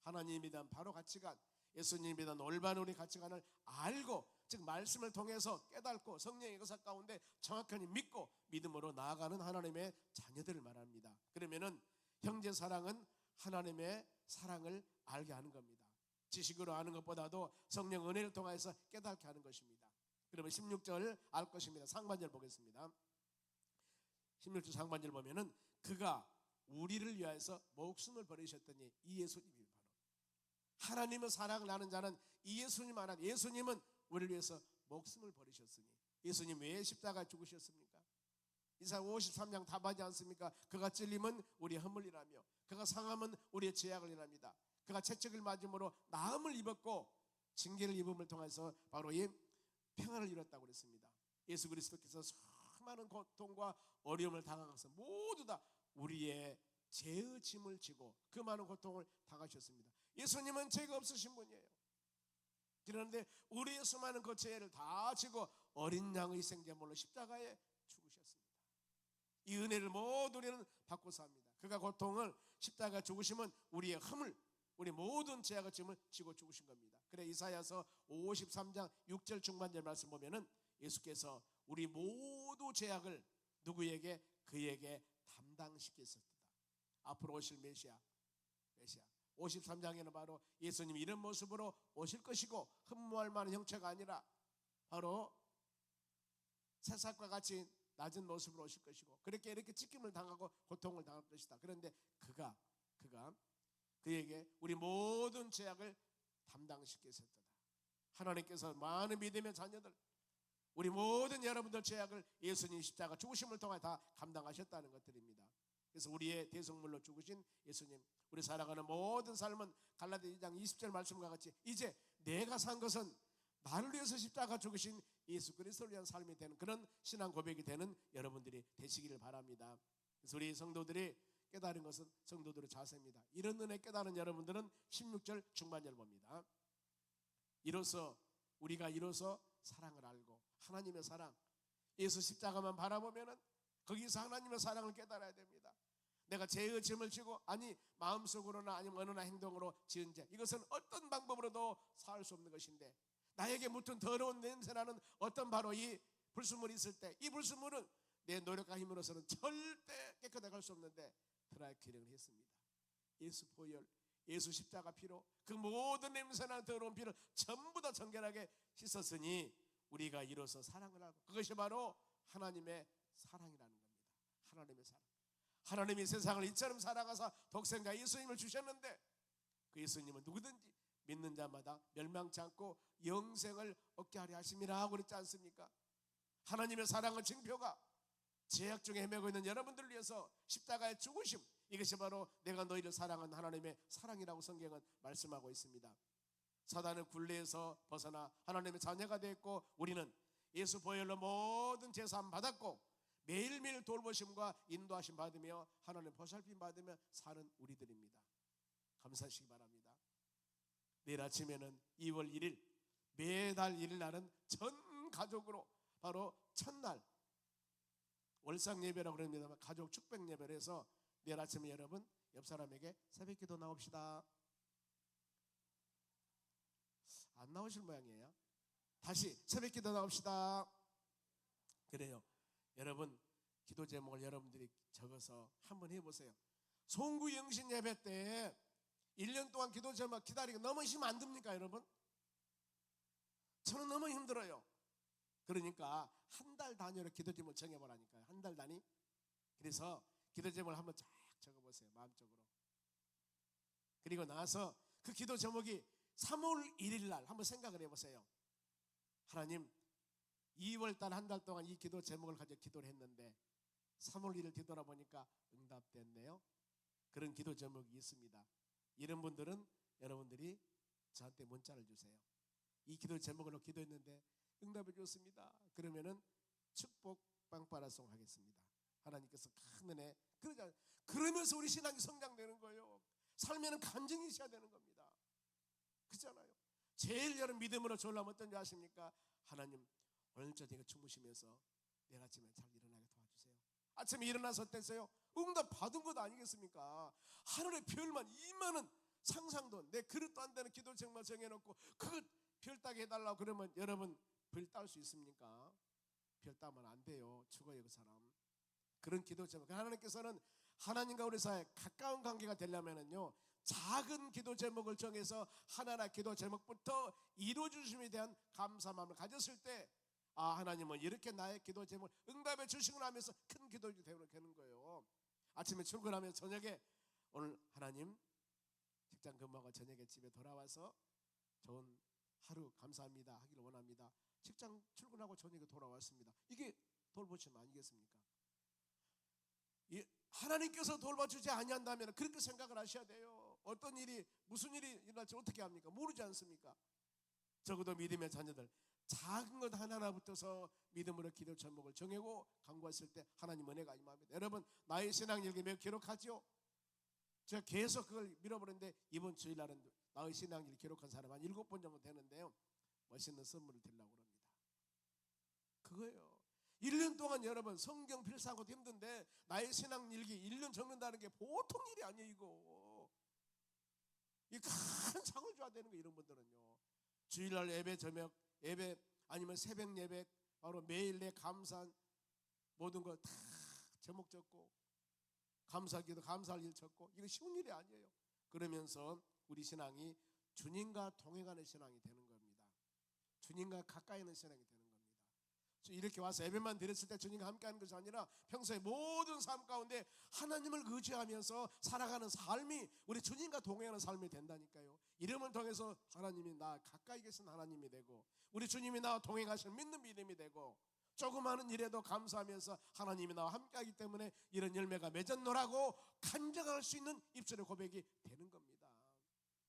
하나님에 대한 바로 가치관, 예수님에 대한 올바른 우리 가치관을 알고, 즉 말씀을 통해서 깨닫고 성령의 역사 가운데 정확하게 믿고 믿음으로 나아가는 하나님의 자녀들을 말합니다. 그러면은 형제 사랑은 하나님의 사랑을 알게 하는 겁니다. 지식으로 아는 것보다도 성령 은혜를 통해서 깨닫게 하는 것입니다. 그러면 16절 알 것입니다. 상반절 보겠습니다. 16절 상반절 보면은 그가 우리를 위하여서 목숨을 버리셨더니, 이 예수님이 바로 하나님의 사랑을 아는 자는 이 예수님 알아. 예수님은 우리를 위해서 목숨을 버리셨으니. 예수님 왜 십자가에 죽으셨습니까? 이사야 53장 답하지 않습니까? 그가 찔림은 우리의 허물이라며 그가 상함은 우리의 죄악을 인합니다. 그가 채찍을 맞음으로 나음을 입었고 징계를 입음을 통해서 바로 이 평안을 이뤘다고 그랬습니다. 예수 그리스도께서 수많은 고통과 어려움을 당하셔서 모두 다 우리의 죄의 짐을 지고 그 많은 고통을 당하셨습니다. 예수님은 죄가 없으신 분이에요. 그런데 우리의 수많은 그 죄를 다 지고 어린 양의 생제물로 십자가에 죽으셨습니다. 이 은혜를 모두 우리는 받고 삽니다. 그가 고통을 십자가 죽으심은 우리의 흠을, 우리 모든 죄악의 짐을 지고 죽으신 겁니다. 그래 이사야서 53장 6절 중반절 말씀 보면은 예수께서 우리 모두 죄악을 누구에게? 그에게 담당시켰습니다. 앞으로 오실 메시아 53장에는 바로 예수님이 이런 모습으로 오실 것이고 흠모할 만한 형체가 아니라 바로 새싹과 같이 낮은 모습으로 오실 것이고 그렇게 이렇게 찢김을 당하고 고통을 당할 것이다. 그런데 그가 그에게 우리 모든 죄악을 담당시켰었다. 하나님께서 많은 믿음의 자녀들, 우리 모든 여러분들 죄악을 예수님 십자가 죽으심을 통해 다 감당하셨다는 것들입니다. 그래서 우리의 대속물로 죽으신 예수님, 우리 살아가는 모든 삶은 갈라디아 2장 20절 말씀과 같이 이제 내가 산 것은 나를 위해서 십자가 죽으신 예수 그리스도를 위한 삶이 되는 그런 신앙 고백이 되는 여러분들이 되시기를 바랍니다. 그래서 우리 성도들이 깨달은 것은 성도들의 자세입니다. 이런 은혜 깨달은 여러분들은 16절 중반절 봅니다. 우리가 이로써 사랑을 알고 하나님의 사랑, 예수 십자가만 바라보면은 거기서 하나님의 사랑을 깨달아야 됩니다. 내가 죄의 짐을 지고 마음속으로나 아니면 어느나 행동으로 지은 죄, 이것은 어떤 방법으로도 살 수 없는 것인데 나에게 묻은 더러운 냄새나는 어떤 바로 이 불순물이 있을 때 이 불순물은 내 노력과 힘으로서는 절대 깨끗하게 할 수 없는데 드라이클링을 했습니다. 예수 보혈, 예수 십자가 피로 그 모든 냄새나는 더러운 피를 전부 다 정결하게 씻었으니 우리가 이로써 사랑을 알고 그것이 바로 하나님의 사랑이라는 겁니다. 하나님의 사랑. 하나님이 세상을 이처럼 사랑하사 독생자 예수님을 주셨는데 그 예수님은 누구든지 믿는 자마다 멸망치 않고 영생을 얻게 하려 하심이라 하고 그랬지 않습니까? 하나님의 사랑의 증표가 죄악 중에 헤매고 있는 여러분들을 위해서 십자가의 죽으심, 이것이 바로 내가 너희를 사랑한 하나님의 사랑이라고 성경은 말씀하고 있습니다. 사단의 굴레에서 벗어나 하나님의 자녀가 되었고 우리는 예수 보혈로 모든 제사함 받았고 매일매일 돌보심과 인도하심 받으며 하나님 보살핌 받으며 사는 우리들입니다. 감사하시기 바랍니다. 내일 아침에는 2월 1일 매달 1일 날은 전 가족으로 바로 첫날 월상 예배라고 그럽니다만 가족 축복 예배를 해서 내일 아침에 여러분 옆 사람에게 새벽 기도 나옵시다. 안 나오실 모양이에요. 다시 새벽 기도 나옵시다. 그래요. 여러분 기도 제목을 여러분들이 적어서 한번 해보세요. 송구 영신 예배 때 1년 동안 기도 제목 기다리고 너무 힘 안 듭니까 여러분? 저는 너무 힘들어요. 그러니까 한 달 단위로 기도 제목을 정해보라니까요. 한 달 단위. 그래서 기도 제목을 한번 쫙 적어보세요. 마음적으로. 그리고 나서 그 기도 제목이 3월 1일 날 한번 생각을 해보세요. 하나님 2월 달 한 달 동안 이 기도 제목을 가지고 기도를 했는데 3월 1일 뒤돌아보니까 응답됐네요. 그런 기도 제목이 있습니다. 이런 분들은 여러분들이 저한테 문자를 주세요. 이 기도 제목으로 기도했는데 응답해 줬습니다. 그러면은 축복 빵빠라송 하겠습니다. 하나님께서 큰 은혜. 그러면서 우리 신앙이 성장되는 거예요. 삶에는 간증이 있어야 되는 겁니다. 그렇잖아요. 제일 여러분 믿음으로 졸라면 어떤지 아십니까? 하나님 오늘 저녁에 주무시면서 내일 아침에 잘 일어나게 도와주세요. 아침에 일어나서 어땠어요? 응답 받은 것 아니겠습니까? 하늘의 별만 이만한 상상도 내 그릇도 안 되는 기도 정말 정해놓고 그것 별 따게 해달라고 그러면 여러분 별 딸 수 있습니까? 별 따면 안 돼요. 죽어요 그 사람. 그런 기도 제목. 하나님께서는 하나님과 우리 사이에 가까운 관계가 되려면은요 작은 기도 제목을 정해서 하나하나 기도 제목부터 이루어주심에 대한 감사함을 가졌을 때 하나님은 이렇게 나의 기도 제목을 응답해 주시구나 하면서 큰 기도를 되는 거예요. 아침에 출근하면 저녁에 오늘 하나님 직장 근무하고 저녁에 집에 돌아와서 좋은 하루 감사합니다 하기를 원합니다. 직장 출근하고 저녁에 돌아왔습니다. 이게 돌보심 아니겠습니까? 하나님께서 돌봐주지 아니한다면 그렇게 생각을 하셔야 돼요. 어떤 일이 무슨 일이 일어날지 어떻게 합니까? 모르지 않습니까? 적어도 믿음의 자녀들 작은 것 하나하나부터서 믿음으로 기도 제목을 정하고 간구했을 때 하나님 은혜가 임합니다. 여러분 나의 신앙일기 몇 기록하죠? 제가 계속 그걸 밀어버렸는데 이번 주일날은 나의 신앙일 기록한 사람 한 7번 정도 되는데요. 멋있는 선물을 드리려고 합니다. 그거예요. 1년 동안 여러분 성경 필사하는 것도 힘든데 나의 신앙 일기 1년 적는다는 게 보통 일이 아니에요. 이거 이 큰 상을 줘야 되는 거예요. 이런 분들은요. 주일날 예배, 저녁 예배, 아니면 새벽 예배, 바로 매일 내 감사한 모든 거 다 제목 적고 감사기도 감사할 일 적고, 이거 쉬운 일이 아니에요. 그러면서 우리 신앙이 주님과 동행하는 신앙이 되는 겁니다. 주님과 가까이 있는 신앙이 되는 겁니다. 이렇게 와서 예배만 드렸을 때 주님과 함께하는 것이 아니라 평소에 모든 삶 가운데 하나님을 의지하면서 살아가는 삶이 우리 주님과 동행하는 삶이 된다니까요. 이름을 통해서 하나님이 나 가까이 계신 하나님이 되고, 우리 주님이 나와 동행하시는 믿는 믿음이 되고, 조그마한 일에도 감사하면서 하나님이 나와 함께하기 때문에 이런 열매가 맺었노라고 간증할 수 있는 입술의 고백이 되는 겁니다.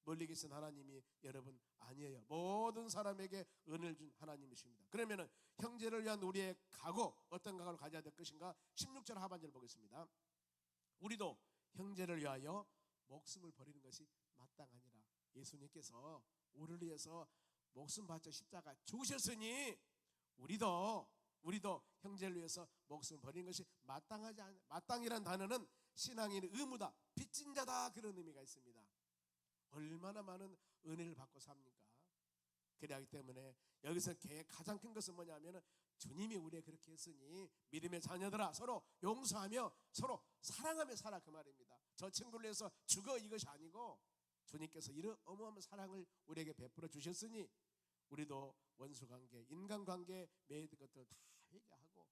멀리 계신 하나님이 여러분 아니에요. 모든 사람에게 은혜를 준 하나님이십니다. 그러면은 형제를 위한 우리의 각오, 어떤 각오를 가져야 될 것인가? 16절 하반절 보겠습니다. 우리도 형제를 위하여 목숨을 버리는 것이 마땅하니라. 예수님께서 우리를 위해서 목숨 바쳐 십자가 죽으셨으니 우리도 형제를 위해서 목숨을 버리는 것이 마땅하지 않아. 마땅이란 단어는 신앙인의 의무다, 빚진 자다, 그런 의미가 있습니다. 얼마나 많은 은혜를 받고 삽니까? 그렇기 때문에 여기서 가장 큰 것은 뭐냐면 주님이 우리에 그렇게 했으니 믿음의 자녀들아 서로 용서하며 서로 사랑하며 살아, 그 말입니다. 저 친구를 위해서 죽어, 이것이 아니고 주님께서 이런 어마어마한 사랑을 우리에게 베풀어 주셨으니 우리도 원수관계, 인간관계 모든 것들을 다 회개하고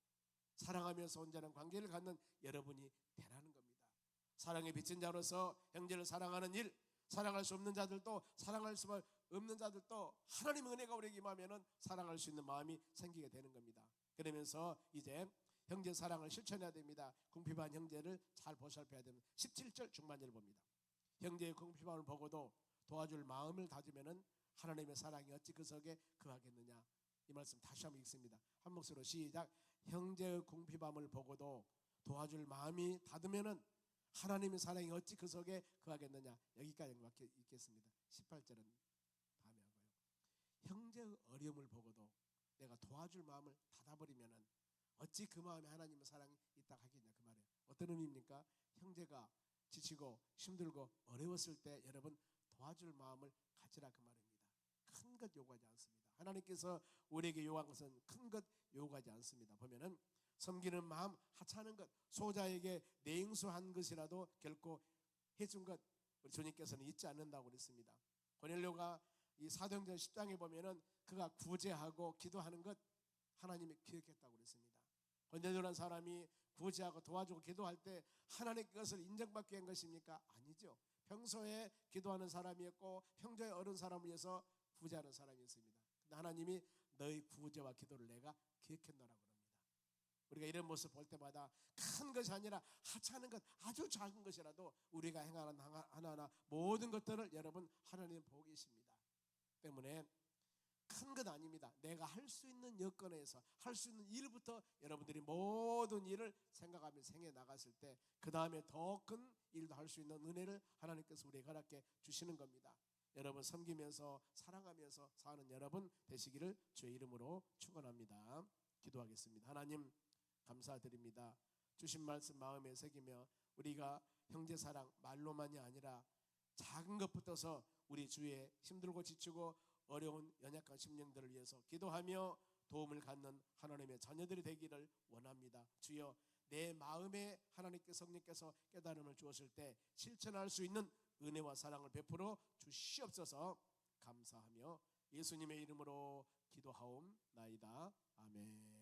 사랑하면서 온전한 관계를 갖는 여러분이 되라는 겁니다. 사랑의 빚진 자로서 형제를 사랑하는 일, 사랑할 수 없는 자들도, 사랑할 수 없는 자들도 하나님의 은혜가 우리에게 임하면 사랑할 수 있는 마음이 생기게 되는 겁니다. 그러면서 이제 형제 사랑을 실천해야 됩니다. 궁핍한 형제를 잘 보살펴야 됩니다. 17절 중반절 봅니다. 형제의 궁핍함을 보고도 도와줄 마음을 다지면 하나님의 사랑이 어찌 그 속에 거하겠느냐. 이 말씀 다시 한번 읽습니다. 한 목소리로 시작. 형제의 궁핍함을 보고도 도와줄 마음이 닫으면 하나님의 사랑이 어찌 그 속에 거하겠느냐. 여기까지 읽겠습니다. 18절은 다음에 하고요. 형제의 어려움을 보고도 내가 도와줄 마음을 닫아버리면 어찌 그 마음에 하나님의 사랑이 있다 하겠냐, 그 말이에요. 어떤 의미입니까? 형제가 지치고 힘들고 어려웠을 때 여러분 도와줄 마음을 가지라, 그 말입니다. 큰 것 요구하지 않습니다. 하나님께서 우리에게 요구한 것은 큰 것 요구하지 않습니다. 보면은 섬기는 마음, 하찮은 것, 소자에게 내응수한 것이라도 결코 해준 것 우리 주님께서는 잊지 않는다고 그랬습니다. 고넬료가 이 사도행전 10장에 보면은 그가 구제하고 기도하는 것 하나님이 기억했다고 그랬습니다. 고넬료라는 사람이 구제하고 도와주고 기도할 때 하나님 그것을 인정받게 한 것입니까? 아니죠. 평소에 기도하는 사람이었고 평소에 어려운 사람을 위해서 구제하는 사람이었습니다. 근데 하나님이 너의 구제와 기도를 내가 기억했노라고 합니다. 우리가 이런 모습 볼 때마다 큰 것이 아니라 하찮은 것, 아주 작은 것이라도 우리가 행하는 하나하나 모든 것들을 여러분 하나님 보고 계십니다. 때문에 큰 것 아닙니다. 내가 할 수 있는 여건에서 할 수 있는 일부터 여러분들이 모든 일을 생각하면서 행해 나갔을 때 그 다음에 더 큰 일도 할 수 있는 은혜를 하나님께서 우리에게 허락해 주시는 겁니다. 여러분 섬기면서 사랑하면서 사는 여러분 되시기를 주의 이름으로 축원합니다. 기도하겠습니다. 하나님 감사드립니다. 주신 말씀 마음에 새기며 우리가 형제 사랑 말로만이 아니라 작은 것부터서 우리 주위에 힘들고 지치고 어려운 연약한 심령들을 위해서 기도하며 도움을 갖는 하나님의 자녀들이 되기를 원합니다. 주여, 내 마음에 하나님께서 성령께서 깨달음을 주었을 때 실천할 수 있는 은혜와 사랑을 베풀어 주시옵소서. 감사하며 예수님의 이름으로 기도하옵나이다. 아멘.